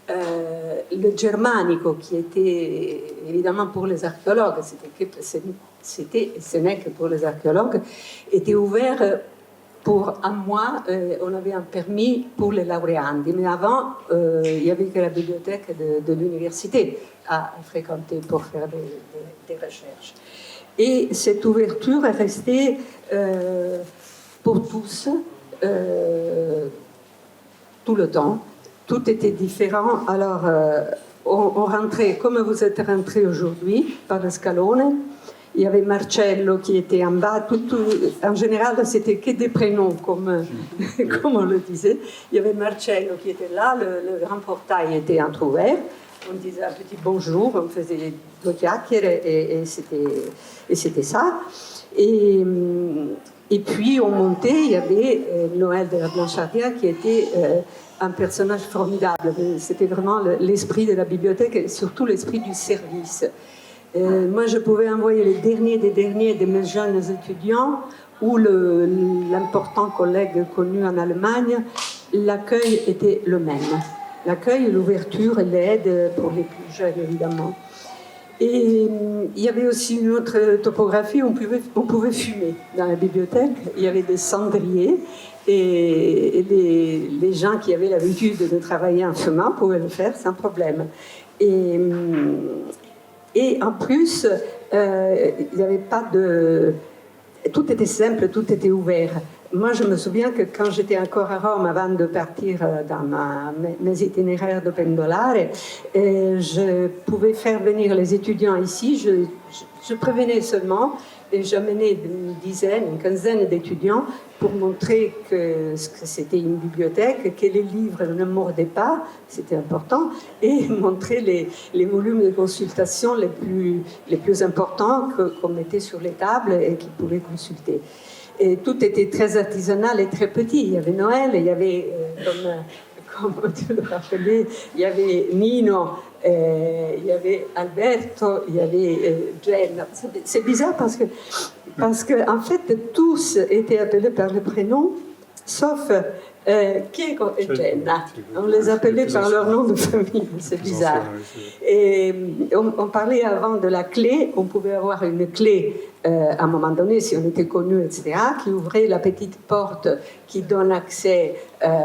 le germanico, qui était évidemment pour les archéologues, ce n'est que pour les archéologues, était ouvert pour un mois. On avait un permis pour les lauréandi, mais avant, il n'y avait que la bibliothèque de l'université à fréquenter pour faire des recherches. Et cette ouverture est restée pour tous tout le temps. Tout était différent. Alors, on rentrait, comme vous êtes rentrés aujourd'hui, par le scalone. Il y avait Marcello qui était en bas. En général, c'était que des prénoms, comme on le disait. Il y avait Marcello qui était là. Le grand portail était entrouvert. On disait un petit bonjour, on faisait deux chiacchiere et c'était ça. Et puis on montait, il y avait Noël de la Blanchardière qui était un personnage formidable. C'était vraiment l'esprit de la bibliothèque et surtout l'esprit du service. Moi, je pouvais envoyer les derniers de mes jeunes étudiants ou l'important collègue connu en Allemagne. L'accueil était le même. L'accueil, l'ouverture et l'aide pour les plus jeunes, évidemment. Et il y avait aussi une autre topographie, on pouvait fumer dans la bibliothèque. Il y avait des cendriers et les gens qui avaient l'habitude de travailler en fumant pouvaient le faire sans problème. Et en plus, il n'y avait pas de... Tout était simple, tout était ouvert. Moi, je me souviens que quand j'étais encore à Rome, avant de partir dans mes itinéraires de pendolare, je pouvais faire venir les étudiants ici. Je prévenais seulement et j'amenais une dizaine, une quinzaine d'étudiants pour montrer que c'était une bibliothèque, que les livres ne mordaient pas, c'était important, et montrer les volumes de consultation les plus importants qu'on mettait sur les tables et qu'ils pouvaient consulter. Et tout était très artisanal et très petit. Il y avait Noël, il y avait, comme tu le rappelais, il y avait Nino, il y avait Alberto, il y avait Jenna. C'est bizarre parce que en fait, tous étaient appelés par le prénom, sauf Chieko et Jenna. On les appelait par leur nom de famille, c'est bizarre. Et on parlait avant de la clé, on pouvait avoir une clé à un moment donné, si on était connu, etc., qui ouvrait la petite porte qui donne accès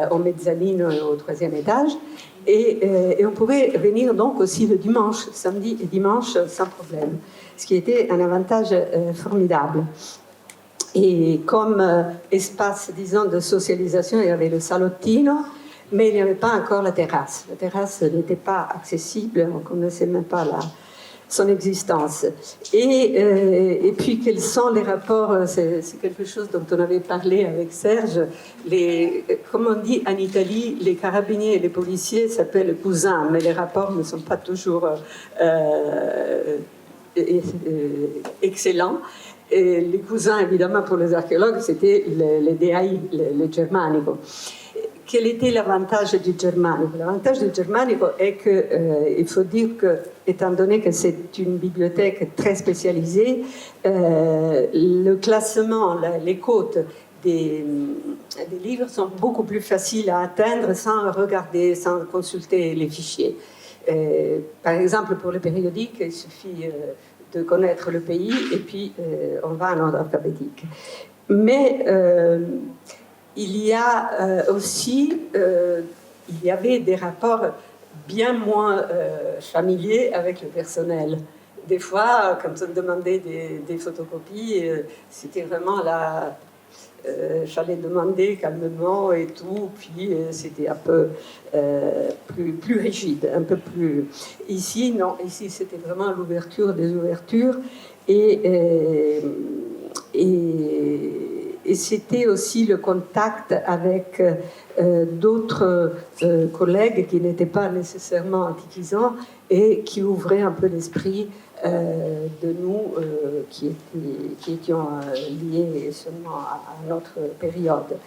au mezzanino et au troisième étage. Et on pouvait venir donc aussi le dimanche, samedi et dimanche, sans problème, ce qui était un avantage formidable. Et comme espace, disons, de socialisation, il y avait le salottino, mais il n'y avait pas encore la terrasse. La terrasse n'était pas accessible, on ne connaissait même pas son existence. Et puis, quels sont les rapports? C'est quelque chose dont on avait parlé avec Serge. Comme on dit en Italie, les carabiniers et les policiers s'appellent cousins, mais les rapports ne sont pas toujours excellents. Et les cousins, évidemment, pour les archéologues, c'était les DAI, les germanico. Quel était l'avantage du germanico? L'avantage du germanico est qu'il faut dire que, étant donné que c'est une bibliothèque très spécialisée, le classement, les cotes des livres sont beaucoup plus faciles à atteindre sans regarder, sans consulter les fichiers. Par exemple, pour le périodique, il suffit de connaître le pays et puis on va en ordre alphabétique. Mais il y a aussi, il y avait des rapports bien moins familiers avec le personnel. Des fois, quand on demandait des photocopies, c'était vraiment là, fallait demander calmement et tout, puis c'était un peu plus rigide, un peu plus... Ici, non, ici c'était vraiment l'ouverture des ouvertures, et c'était aussi le contact avec d'autres collègues qui n'étaient pas nécessairement antiquisants et qui ouvraient un peu l'esprit de nous qui étions liés seulement à notre période.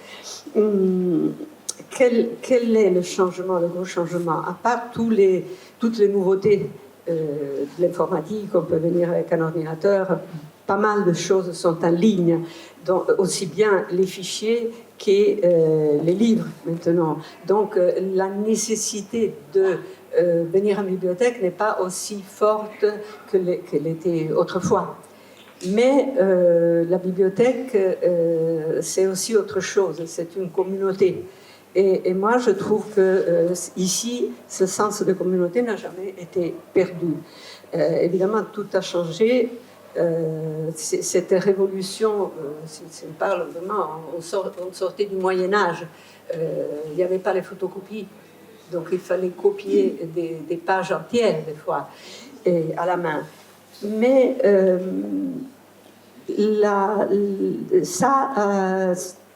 Quel est le changement, le gros changement? À part toutes les nouveautés de l'informatique, on peut venir avec un ordinateur, pas mal de choses sont en ligne, donc aussi bien les fichiers que les livres maintenant. Donc la nécessité de venir en bibliothèque n'est pas aussi forte qu'elle était autrefois. Mais la bibliothèque, c'est aussi autre chose, c'est une communauté. Et moi, je trouve que ici, ce sens de communauté n'a jamais été perdu. Évidemment, tout a changé. Cette révolution, si on parle vraiment, on sortait du Moyen-Âge. Il n'y avait pas les photocopies. Donc il fallait copier des pages entières, des fois, à la main. Mais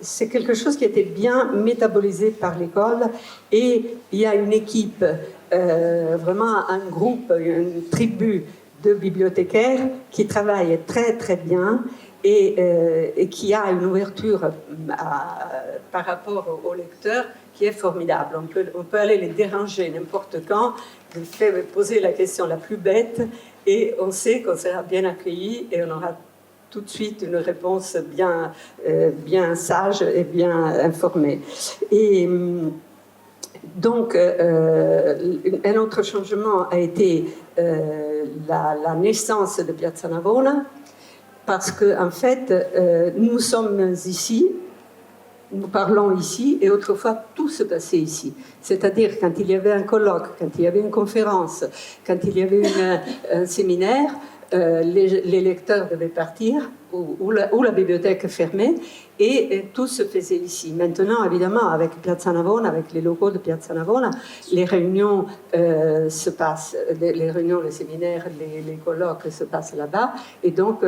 c'est quelque chose qui a été bien métabolisé par l'école, et il y a une équipe, vraiment un groupe, une tribu de bibliothécaires qui travaillent très très bien et qui a une ouverture par rapport aux lecteurs qui est formidable. On peut aller les déranger n'importe quand, poser la question la plus bête, et on sait qu'on sera bien accueilli et on aura tout de suite une réponse bien sage et bien informée. Et donc, un autre changement a été la naissance de Piazza Navona, parce qu'en fait, nous sommes ici, nous parlons ici, et autrefois tout se passait ici. C'est-à-dire quand il y avait un colloque, quand il y avait une conférence, quand il y avait un séminaire, les lecteurs devaient partir, ou la bibliothèque fermait, et tout se faisait ici. Maintenant, évidemment, avec Piazza Navona, avec les locaux de Piazza Navona, les réunions se passent, les réunions, les séminaires, les colloques se passent là-bas, et donc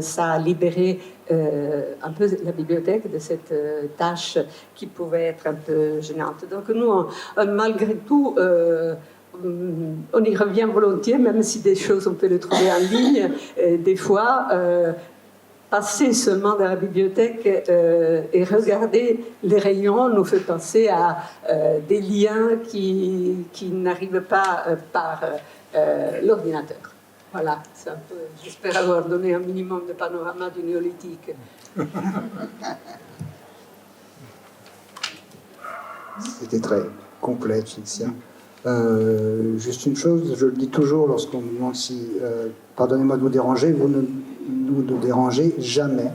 ça a libéré un peu la bibliothèque de cette tâche qui pouvait être un peu gênante. Donc nous, malgré tout, on y revient volontiers, même si des choses on peut les trouver en ligne. Des fois, passer seulement dans la bibliothèque et regarder les rayons nous fait penser à des liens qui n'arrivent pas par l'ordinateur. Voilà, c'est un peu, j'espère avoir donné un minimum de panorama du néolithique. C'était très complet, Cinzia. Juste une chose, je le dis toujours lorsqu'on me demande si, pardonnez-moi de vous déranger, vous ne nous dérangez jamais.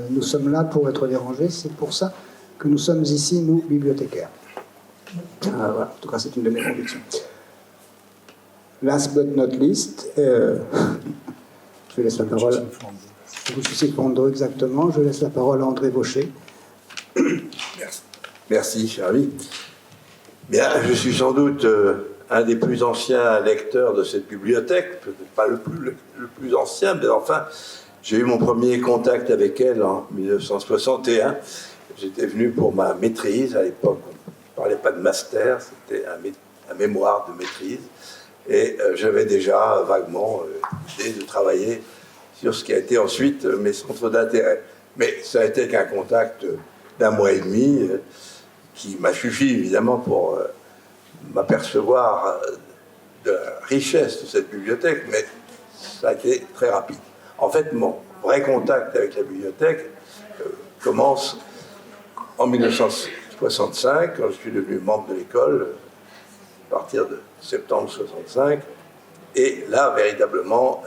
Nous sommes là pour être dérangés, c'est pour ça que nous sommes ici, nous, bibliothécaires. Voilà. En tout cas, c'est une de mes convictions. Last but not least, je laisse la parole. Lucie Fondo, exactement. Je laisse la parole à André Vaucher. Merci, Charlie. Bien, je suis sans doute un des plus anciens lecteurs de cette bibliothèque, peut-être pas le plus ancien, mais enfin, j'ai eu mon premier contact avec elle en 1961. J'étais venu pour ma maîtrise. À l'époque, on ne parlait pas de master, c'était un mémoire de maîtrise. Et j'avais déjà vaguement l'idée de travailler sur ce qui a été ensuite mes centres d'intérêt. Mais ça a été qu'un contact d'1 mois et demi qui m'a suffi évidemment pour m'apercevoir de la richesse de cette bibliothèque, mais ça a été très rapide. En fait, mon vrai contact avec la bibliothèque commence en 1965, quand je suis devenu membre de l'école, à partir de septembre 65, et là, véritablement,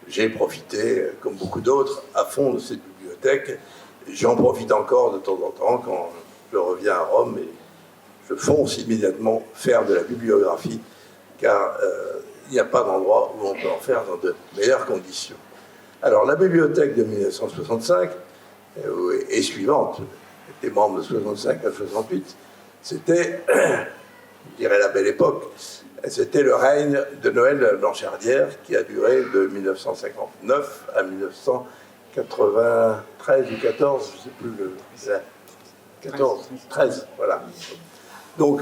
j'ai profité, comme beaucoup d'autres, à fond de cette bibliothèque. J'en profite encore de temps en temps quand je reviens à Rome et je fonce immédiatement faire de la bibliographie, car il n'y a pas d'endroit où on peut en faire dans de meilleures conditions. Alors, la bibliothèque de 1965 et suivante, des membres de 65 à 68, c'était, je dirais, la belle époque. C'était le règne de Noël Blanchardierre qui a duré de 1959 à 1993 ou 14, je ne sais plus, 14, 13, voilà. Donc,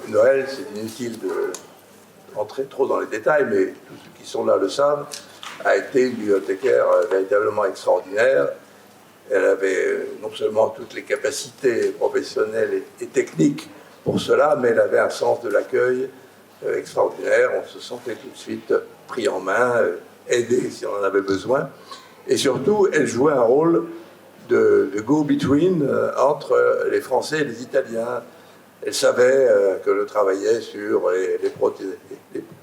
Noël, c'est inutile de rentrer trop dans les détails, mais tous ceux qui sont là le savent, a été une bibliothécaire véritablement extraordinaire. Elle avait non seulement toutes les capacités professionnelles et techniques pour cela, mais elle avait un sens de l'accueil extraordinaire. On se sentait tout de suite pris en main, aidé si on en avait besoin. Et surtout, elle jouait un rôle de go-between entre les Français et les Italiens. Elle savait que je travaillais sur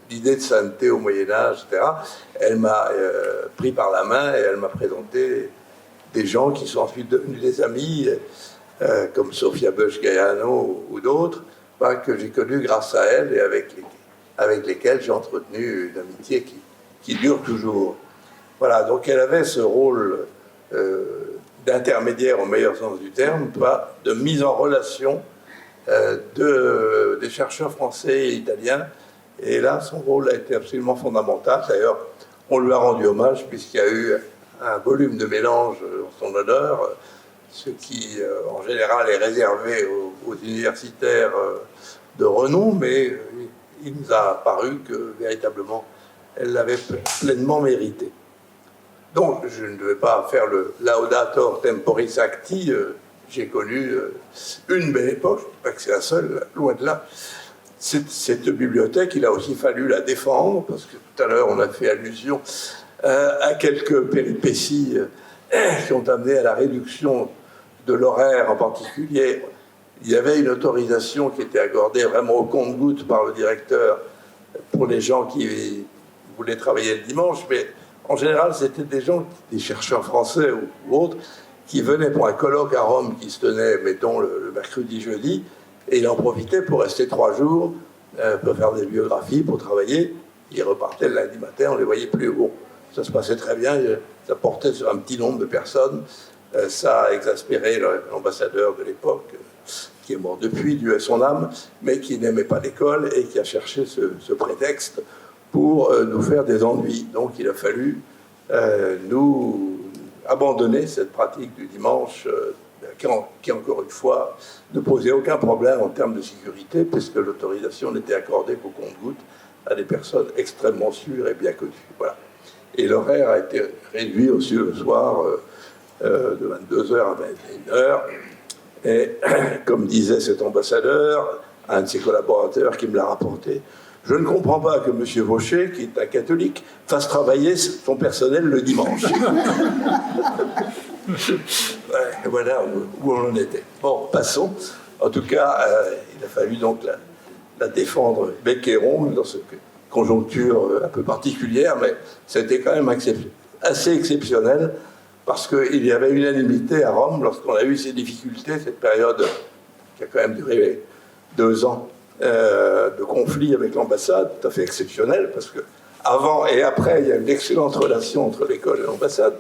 l'idée de sainteté au Moyen-Âge, etc. Elle m'a pris par la main et elle m'a présenté des gens qui sont ensuite devenus des amis, comme Sofia Bush-Gaiano ou d'autres, que j'ai connus grâce à elle et avec lesquels j'ai entretenu une amitié qui dure toujours. Voilà, donc elle avait ce rôle d'intermédiaire au meilleur sens du terme, de mise en relation des chercheurs français et italiens. Et là, son rôle a été absolument fondamental. D'ailleurs, on lui a rendu hommage puisqu'il y a eu un volume de mélange en son honneur, ce qui, en général, est réservé aux universitaires de renom, mais il nous a paru que, véritablement, elle l'avait pleinement mérité. Donc, je ne devais pas faire le laudator temporis acti. J'ai connu une belle époque, je ne dis pas que c'est la seule, loin de là. Cette bibliothèque, il a aussi fallu la défendre, parce que tout à l'heure, on a fait allusion à quelques péripéties qui ont amené à la réduction de l'horaire en particulier. Il y avait une autorisation qui était accordée vraiment au compte-gouttes par le directeur pour les gens qui voulaient travailler le dimanche, mais en général, c'était des chercheurs français ou autres, qui venaient pour un colloque à Rome qui se tenait, mettons, le mercredi, jeudi, et ils en profitaient pour rester 3 jours, pour faire des biographies, pour travailler. Ils repartaient le lundi matin, on ne les voyait plus. Bon, ça se passait très bien, ça portait sur un petit nombre de personnes. Ça a exaspéré l'ambassadeur de l'époque, qui est mort depuis, Dieu ait son âme, mais qui n'aimait pas l'école et qui a cherché ce prétexte pour nous faire des ennuis. Donc il a fallu nous abandonner cette pratique du dimanche qui, encore une fois, ne posait aucun problème en termes de sécurité, puisque l'autorisation n'était accordée qu'au compte-gouttes à des personnes extrêmement sûres et bien connues. Voilà. Et l'horaire a été réduit aussi le soir de 22h à 21h. Et comme disait cet ambassadeur, un de ses collaborateurs qui me l'a rapporté, je ne comprends pas que M. Vaucher, qui est un catholique, fasse travailler son personnel le dimanche. Ouais, voilà où on en était. Bon, passons. En tout cas, il a fallu donc la défendre bec et ongles dans cette conjoncture un peu particulière, mais c'était quand même assez exceptionnel parce qu'il y avait unanimité à Rome lorsqu'on a eu ces difficultés, cette période qui a quand même duré 2 ans de conflit avec l'ambassade, tout à fait exceptionnel, parce que avant et après, il y a une excellente relation entre l'école et l'ambassade.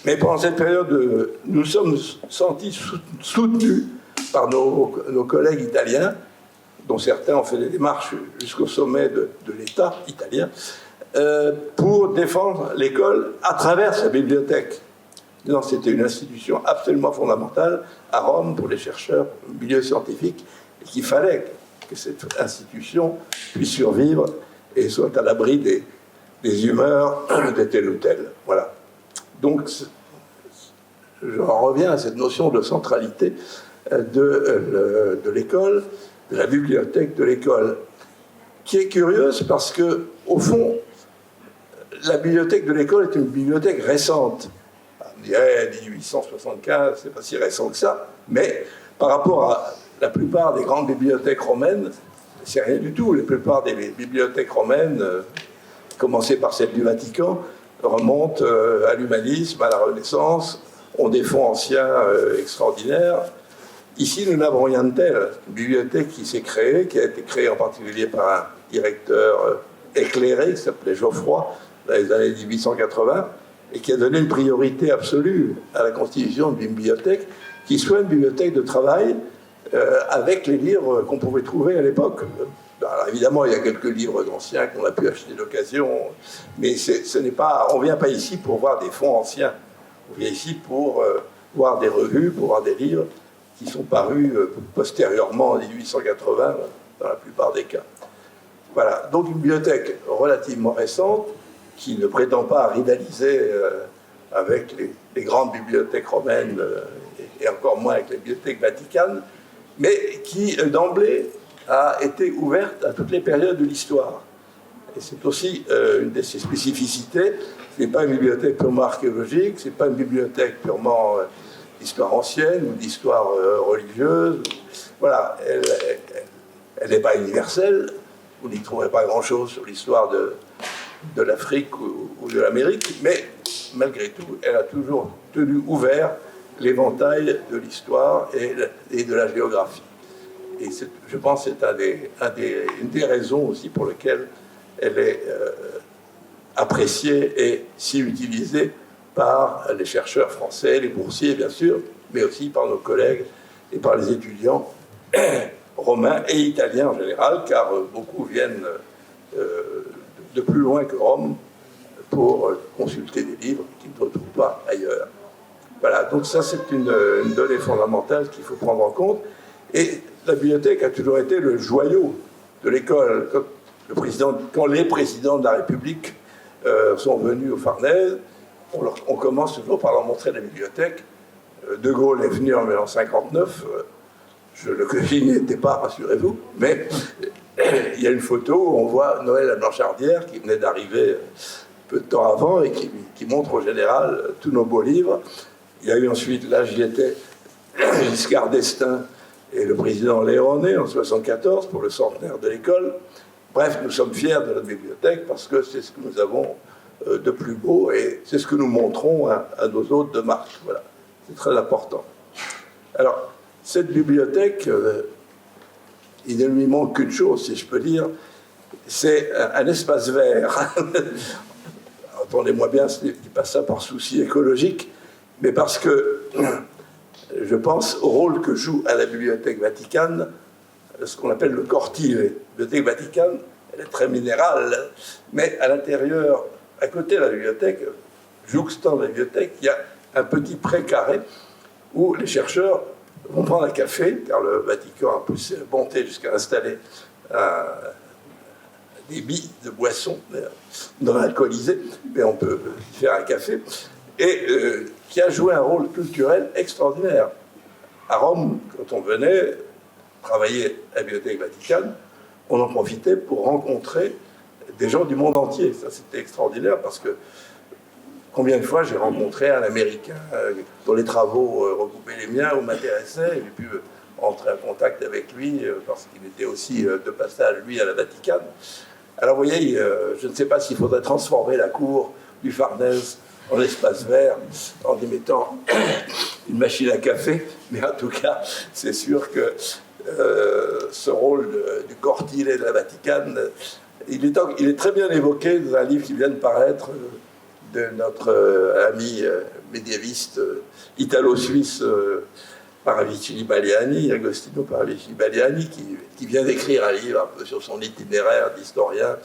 Mais pendant cette période, nous sommes sentis soutenus par nos collègues italiens, dont certains ont fait des démarches jusqu'au sommet de l'État italien, pour défendre l'école à travers sa bibliothèque. C'était une institution absolument fondamentale à Rome pour les chercheurs au milieu scientifique, et qu'il fallait que cette institution puisse survivre et soit à l'abri des humeurs de tel ou tel. Voilà. Donc, j'en reviens à cette notion de centralité de l'école, de la bibliothèque de l'école, qui est curieuse parce que, au fond, la bibliothèque de l'école est une bibliothèque récente. On dirait 1875, c'est pas si récent que ça, mais par rapport à la plupart des grandes bibliothèques romaines, c'est rien du tout. La plupart des bibliothèques romaines, commencées par celle du Vatican, remontent à l'humanisme, à la Renaissance, ont des fonds anciens extraordinaires. Ici, nous n'avons rien de tel. Une bibliothèque qui s'est créée, qui a été créée en particulier par un directeur éclairé qui s'appelait Geoffroy dans les années 1880 et qui a donné une priorité absolue à la constitution d'une bibliothèque qui soit une bibliothèque de travail avec les livres qu'on pouvait trouver à l'époque. Alors évidemment, il y a quelques livres anciens qu'on a pu acheter d'occasion, mais ce n'est pas, on ne vient pas ici pour voir des fonds anciens. On vient ici pour voir des revues, pour voir des livres qui sont parus postérieurement en 1880, dans la plupart des cas. Voilà, donc une bibliothèque relativement récente, qui ne prétend pas rivaliser avec les grandes bibliothèques romaines, et encore moins avec les bibliothèques vaticanes, mais qui, d'emblée, a été ouverte à toutes les périodes de l'histoire. Et c'est aussi une de ses spécificités. Ce n'est pas une bibliothèque purement archéologique, ce n'est pas une bibliothèque purement d'histoire ancienne ou d'histoire religieuse. Voilà, elle n'est pas universelle. Vous n'y trouverez pas grand-chose sur l'histoire de l'Afrique ou de l'Amérique, mais malgré tout, elle a toujours tenu ouvert l'éventail de l'histoire et de la géographie. Et je pense que c'est une des raisons aussi pour lesquelles elle est appréciée et si utilisée par les chercheurs français, les boursiers bien sûr, mais aussi par nos collègues et par les étudiants romains et italiens en général, car beaucoup viennent de plus loin que Rome pour consulter des livres qu'ils ne retrouvent pas ailleurs. Voilà, donc ça c'est une donnée fondamentale qu'il faut prendre en compte. Et la bibliothèque a toujours été le joyau de l'école. Quand les présidents de la République sont venus au Farnèse, on commence toujours par leur montrer la bibliothèque. De Gaulle est venu en 1959. Je n'y étais pas, rassurez-vous, mais il y a une photo où on voit Noël à Blancharddière qui venait d'arriver peu de temps avant et qui montre au général tous nos beaux livres. Il y a eu ensuite, là j'y étais, Giscard d'Estaing et le président Léonet en 1974 pour le centenaire de l'école. Bref, nous sommes fiers de notre bibliothèque parce que c'est ce que nous avons de plus beau et c'est ce que nous montrons à nos hôtes de marque. Voilà, c'est très important. Alors, cette bibliothèque, il ne lui manque qu'une chose, si je peux dire, c'est un espace vert. Entendez-moi bien, je ne dis pas ça par souci écologique, mais parce que je pense au rôle que joue à la Bibliothèque Vaticane ce qu'on appelle le cortile. La Bibliothèque Vaticane, elle est très minérale, mais à l'intérieur, à côté de la bibliothèque, jouxtant la bibliothèque, il y a un petit pré carré où les chercheurs vont prendre un café, car le Vatican a poussé la bonté jusqu'à installer des billes de boissons non alcoolisées, mais on peut faire un café, et qui a joué un rôle culturel extraordinaire. À Rome, quand on venait travailler à la Bibliothèque Vaticane, on en profitait pour rencontrer des gens du monde entier. Ça, c'était extraordinaire parce que combien de fois j'ai rencontré un Américain dont les travaux recoupaient les miens ou m'intéressaient, et j'ai pu entrer en contact avec lui parce qu'il était aussi de passage, lui, à la Vaticane. Alors, vous voyez, je ne sais pas s'il faudrait transformer la cour du Farnèse en espace vert en y mettant une machine à café, mais en tout cas, c'est sûr que ce rôle du cortile et de la Vaticane, il est très bien évoqué dans un livre qui vient de paraître de notre ami médiéviste italo-suisse Paravicini Baliani, Agostino Paravicini Baliani, qui vient d'écrire un livre un peu sur son itinéraire d'historien,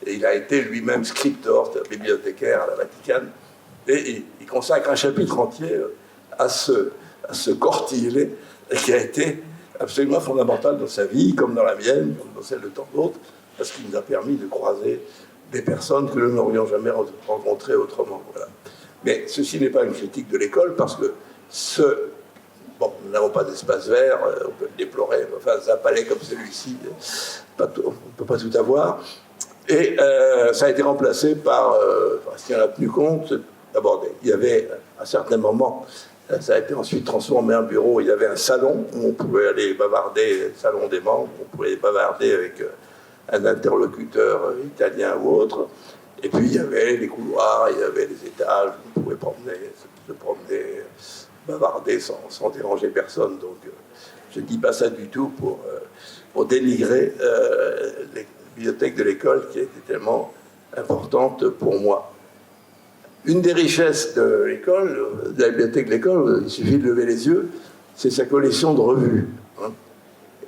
et il a été lui-même scriptor, bibliothécaire à la Vaticane, et il consacre un chapitre entier à ce cortile qui a été absolument fondamental dans sa vie, comme dans la mienne, comme dans celle de tant d'autres, parce qu'il nous a permis de croiser des personnes que nous n'aurions jamais rencontrées autrement. Voilà. Mais ceci n'est pas une critique de l'école, parce que bon, nous n'avons pas d'espace vert, on peut le déplorer, enfin, un palais comme celui-ci, on ne peut pas tout avoir. Et ça a été remplacé par, si on a tenu compte, d'abord, il y avait à certains moments, ça a été ensuite transformé en bureau, il y avait un salon où on pouvait aller bavarder, le salon des membres, on pouvait bavarder avec un interlocuteur italien ou autre. Et puis il y avait les couloirs, il y avait les étages, on pouvait se promener, bavarder sans déranger personne. Donc Je ne dis pas ça du tout pour dénigrer les bibliothèques de l'école qui étaient tellement importantes pour moi. Une des richesses de l'école, de la bibliothèque de l'école, il suffit de lever les yeux, c'est sa collection de revues.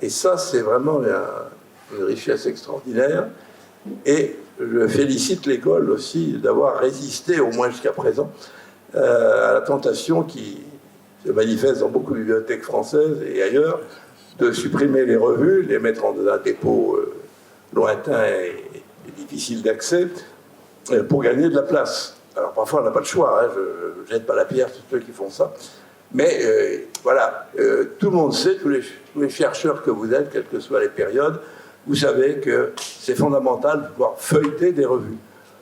Et ça, c'est vraiment une richesse extraordinaire. Et je félicite l'école aussi d'avoir résisté, au moins jusqu'à présent, à la tentation qui se manifeste dans beaucoup de bibliothèques françaises et ailleurs, de supprimer les revues, les mettre dans un dépôt lointain et difficile d'accès, pour gagner de la place. Alors parfois on n'a pas le choix, hein, je ne jette pas la pierre sur ceux qui font ça, mais voilà, tout le monde sait, tous les chercheurs que vous êtes, quelles que soient les périodes, vous savez que c'est fondamental de pouvoir feuilleter des revues.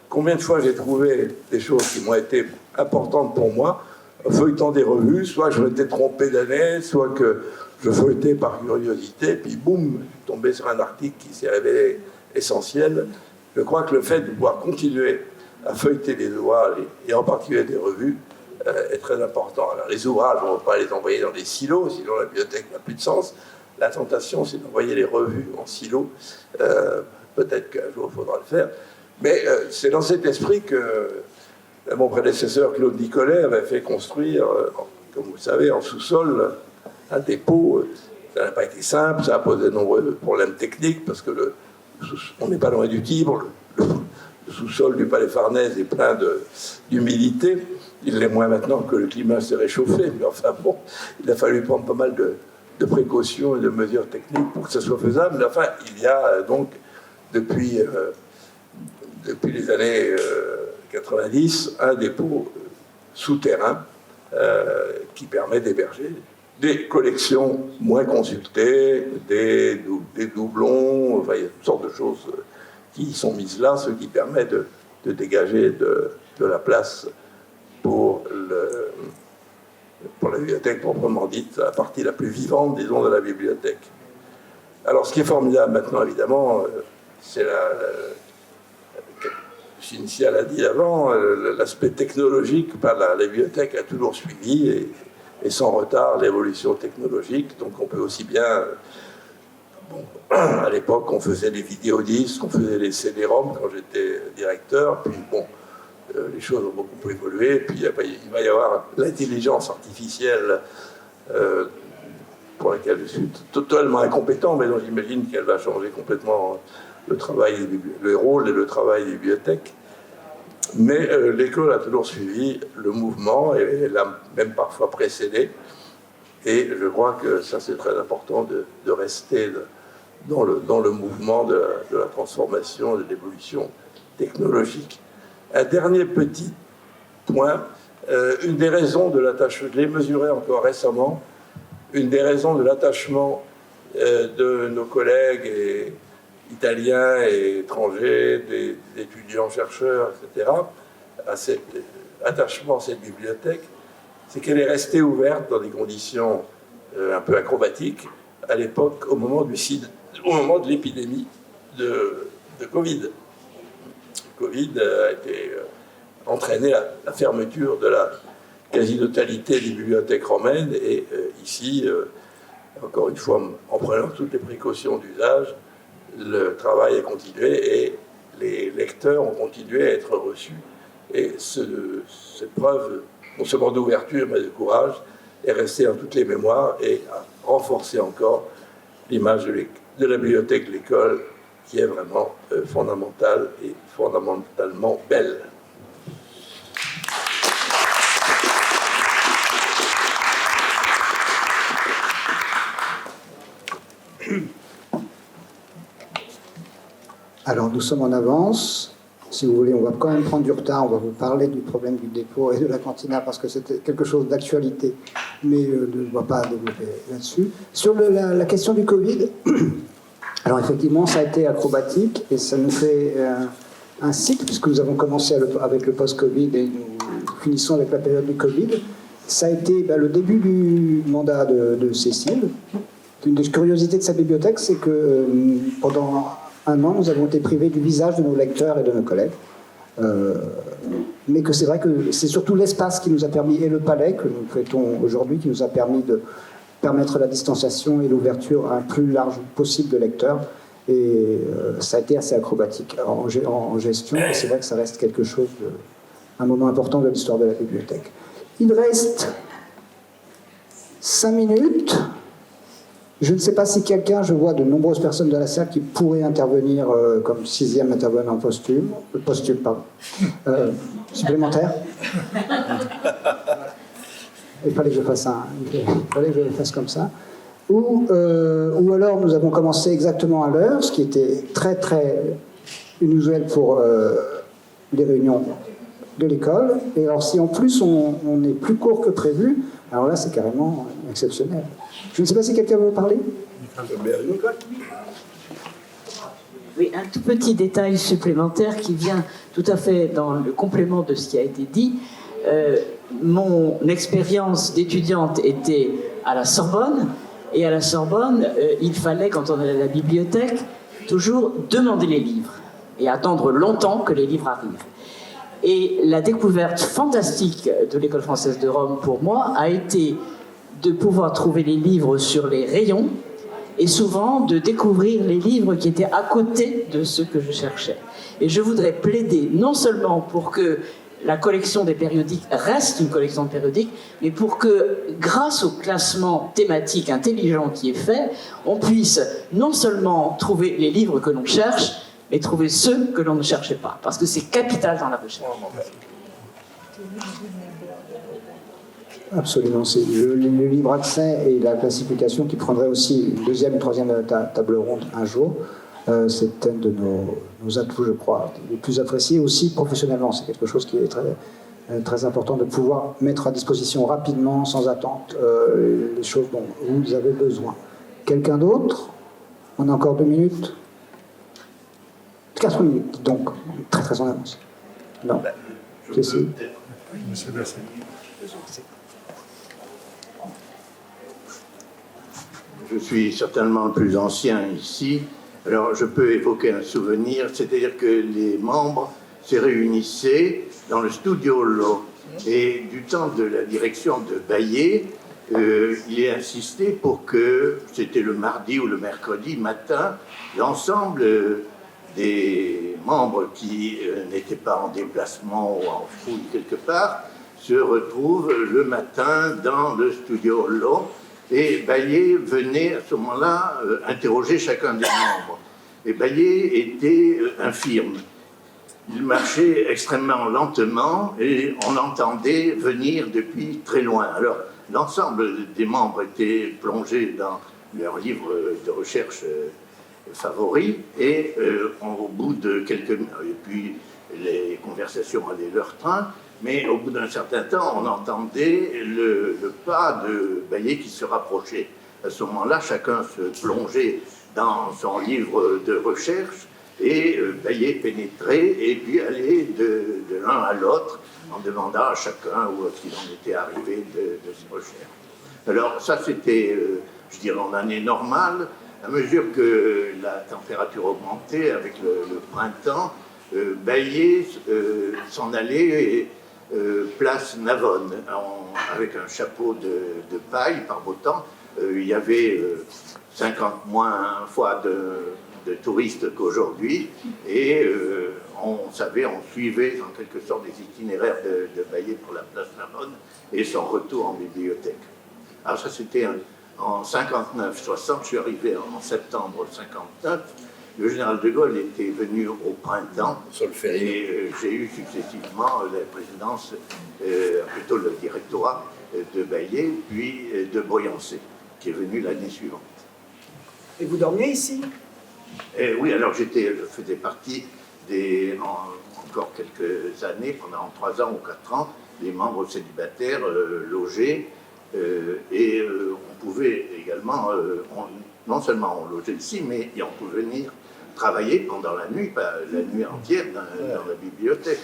Combien de fois j'ai trouvé des choses qui m'ont été importantes pour moi, feuilletant des revues, soit je m'étais trompé d'année, soit que je feuilletais par curiosité, puis boum, je suis tombé sur un article qui s'est révélé essentiel. Je crois que le fait de pouvoir continuer à feuilleter les ouvrages, et en particulier des revues, est très important. Alors, les ouvrages, on ne va pas les envoyer dans des silos, sinon la bibliothèque n'a plus de sens. La tentation, c'est d'envoyer les revues en silos. Peut-être qu'un jour, il faudra le faire. Mais c'est dans cet esprit que mon prédécesseur, Claude Nicolet, avait fait construire, comme vous le savez, en sous-sol, un dépôt. Ça n'a pas été simple, ça a posé de nombreux problèmes techniques, parce que on n'est pas loin du Tibre, le sous-sol du Palais Farnèse est plein d'humidité. Il l'est moins maintenant que le climat s'est réchauffé, mais enfin bon, il a fallu prendre pas mal de précautions et de mesures techniques pour que ça soit faisable. Mais enfin, il y a donc, depuis les années 90, un dépôt souterrain qui permet d'héberger des collections moins consultées, des doublons, enfin, il y a toutes sortes de choses qui sont mises là, ce qui permet de dégager de la place pour la bibliothèque proprement dite, la partie la plus vivante, disons, de la bibliothèque. Alors, ce qui est formidable maintenant, évidemment, c'est Cynthia l'a dit avant, l'aspect technologique par la bibliothèque a toujours suivi, et sans retard, l'évolution technologique. Donc, on peut aussi bien... Bon, à l'époque, on faisait des vidéodisques, on faisait des CD-ROM quand j'étais directeur, puis bon... les choses ont beaucoup évolué, puis il va y avoir l'intelligence artificielle pour laquelle je suis totalement incompétent, mais dont j'imagine qu'elle va changer complètement le rôle et le travail des bibliothèques. Mais l'école a toujours suivi le mouvement et l'a même parfois précédé. Et je crois que ça, c'est très important de rester dans le mouvement de la transformation, de l'évolution technologique. Un dernier petit point, une des raisons de l'attachement, je l'ai mesuré encore récemment, une des raisons de l'attachement de nos collègues italiens et étrangers, des étudiants, chercheurs, etc., à cet attachement à cette bibliothèque, c'est qu'elle est restée ouverte dans des conditions un peu acrobatiques à l'époque, au moment de l'épidémie de Covid. Covid a été entraîné la fermeture de la quasi-totalité des bibliothèques romaines et ici, encore une fois, en prenant toutes les précautions d'usage, le travail a continué et les lecteurs ont continué à être reçus. Et cette preuve, non seulement d'ouverture mais de courage, est restée dans toutes les mémoires et a renforcé encore l'image de la bibliothèque de l'école, qui est vraiment fondamentale et fondamentalement belle. Alors nous sommes en avance. Si vous voulez, on va quand même prendre du retard. On va vous parler du problème du dépôt et de la cantina parce que c'était quelque chose d'actualité, mais je ne vais pas développer là-dessus. Sur la question du Covid, alors effectivement, ça a été acrobatique et ça nous fait un cycle puisque nous avons commencé avec le post-Covid et nous finissons avec la période du Covid. Ça a été le début du mandat de Cécile. Une des curiosités de sa bibliothèque, c'est que pendant un an, nous avons été privés du visage de nos lecteurs et de nos collègues. Mais que c'est vrai que c'est surtout l'espace qui nous a permis, et le palais que nous traitons aujourd'hui, qui nous a permis permettre la distanciation et l'ouverture à un plus large possible de lecteurs. Et ça a été assez acrobatique en gestion, et c'est vrai que ça reste quelque chose un moment important de l'histoire de la bibliothèque. Il reste 5 minutes. Je ne sais pas si quelqu'un, je vois de nombreuses personnes dans la salle qui pourraient intervenir comme 6e intervenant posthume, supplémentaire. Il fallait que je fasse comme ça. Ou alors nous avons commencé exactement à l'heure, ce qui était très très inusuel pour les réunions de l'école. Et alors si en plus on est plus court que prévu, alors là c'est carrément exceptionnel. Je ne sais pas si quelqu'un veut parler. Oui, un tout petit détail supplémentaire qui vient tout à fait dans le complément de ce qui a été dit. Mon expérience d'étudiante était à la Sorbonne, et à la Sorbonne, il fallait, quand on allait à la bibliothèque, toujours demander les livres et attendre longtemps que les livres arrivent. Et la découverte fantastique de l'École française de Rome, pour moi, a été de pouvoir trouver les livres sur les rayons et souvent de découvrir les livres qui étaient à côté de ceux que je cherchais. Et je voudrais plaider non seulement pour que la collection des périodiques reste une collection de périodiques, mais pour que, grâce au classement thématique intelligent qui est fait, on puisse non seulement trouver les livres que l'on cherche, mais trouver ceux que l'on ne cherchait pas, parce que c'est capital dans la recherche. Absolument, c'est le libre accès et la classification qui prendrait aussi une deuxième et troisième table ronde un jour. C'est un de nos atouts, je crois, les plus appréciés aussi professionnellement. C'est quelque chose qui est très, très important de pouvoir mettre à disposition rapidement, sans attente, les choses dont vous avez besoin. Quelqu'un d'autre? On a encore 2 minutes? 4 minutes, donc très très en avance. Non. Monsieur Berset. Je suis certainement le plus ancien ici. Alors, je peux évoquer un souvenir, c'est-à-dire que les membres se réunissaient dans le studio Lo. Et du temps de la direction de Baillet, il est insisté pour que, c'était le mardi ou le mercredi matin, l'ensemble des membres qui n'étaient pas en déplacement ou en fouille quelque part se retrouvent le matin dans le studio Lo. Et Baillet venait à ce moment-là interroger chacun des membres. Et Baillet était infirme. Il marchait extrêmement lentement et on l'entendait venir depuis très loin. Alors, l'ensemble des membres étaient plongés dans leurs livres de recherche favoris et au bout de quelques minutes, et puis les conversations allaient leur train, mais au bout d'un certain temps, on entendait le pas de Baillet qui se rapprochait. À ce moment-là, chacun se plongeait dans son livre de recherche et Baillet pénétrait et puis allait de l'un à l'autre en demandant à chacun où il en était arrivé de ses recherches. Alors ça, c'était, je dirais, en année normale. À mesure que la température augmentait avec le printemps, Baillet s'en allait place Navone, avec un chapeau de paille par beau temps. Il y avait 50 moins fois de touristes qu'aujourd'hui, et on suivait en quelque sorte les itinéraires de Baillet pour la place Navone et son retour en bibliothèque. Alors ça, c'était en 59-60, je suis arrivé en septembre 59. Le général de Gaulle était venu au printemps et j'ai eu successivement la présidence, plutôt le directorat de Baillet, puis de Boyancé, qui est venu l'année suivante. Et vous dormiez ici? Oui, alors je faisais partie encore quelques années, pendant 3 ans ou 4 ans, des membres célibataires logés, et on pouvait également, non seulement on logeait ici, mais on pouvait venir travailler pendant la nuit, pas la nuit entière dans la bibliothèque.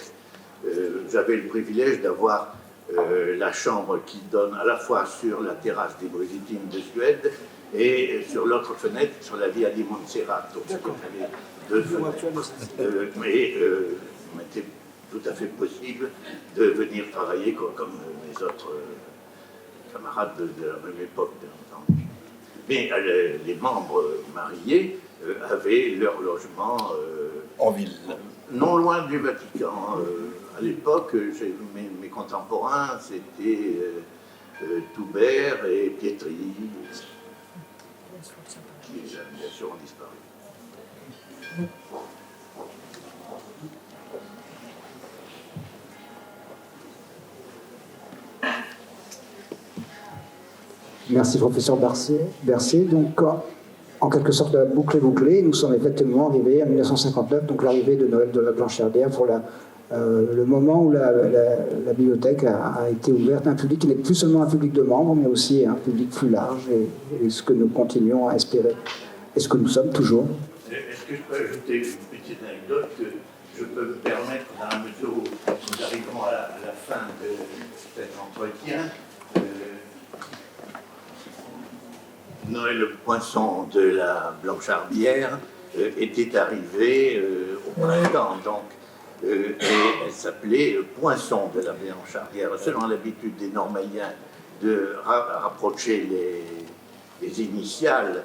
J'avais le privilège d'avoir la chambre qui donne à la fois sur la terrasse des Brésitines de Suède et sur l'autre fenêtre, sur la Via di Monserrato. Deux fenêtres. Mais il m'était tout à fait possible de venir travailler comme les autres camarades de la même époque, bien entendu. Mais les membres mariés avaient leur logement En ville. non loin du Vatican. À l'époque, mes contemporains, c'était Toubert et Pietri, qui bien sûr ont disparu. Merci, professeur Bercier. Donc, en quelque sorte, la boucle est bouclée. Nous sommes effectivement arrivés en 1959, donc l'arrivée de Noël de la Blanchardère pour le moment où la bibliothèque a été ouverte à un public qui n'est plus seulement un public de membres, mais aussi un public plus large, et ce que nous continuons à espérer, et ce que nous sommes toujours. Est-ce que je peux ajouter une petite anecdote que je peux me permettre dans la mesure où nous arrivons à la fin de cet entretien? Noël le Poinçon de la Blanchardère était arrivé au printemps, donc, et elle s'appelait Poinçon de la Blanchardère. Selon l'habitude des Normaliens de rapprocher les initiales,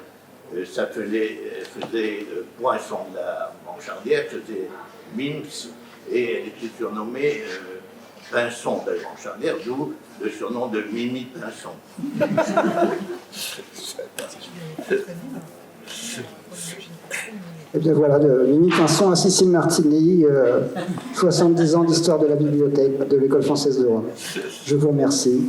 ça faisait Poinçon de la Blanchardère, faisait Minx, et elle était surnommée Pinson de la Blanchardère, d'où le surnom de Mimi Pinson. Et bien voilà, de Mimi Pinson à Cécile Martini, 70 ans d'histoire de la bibliothèque de l'École française de Rome. Je vous remercie.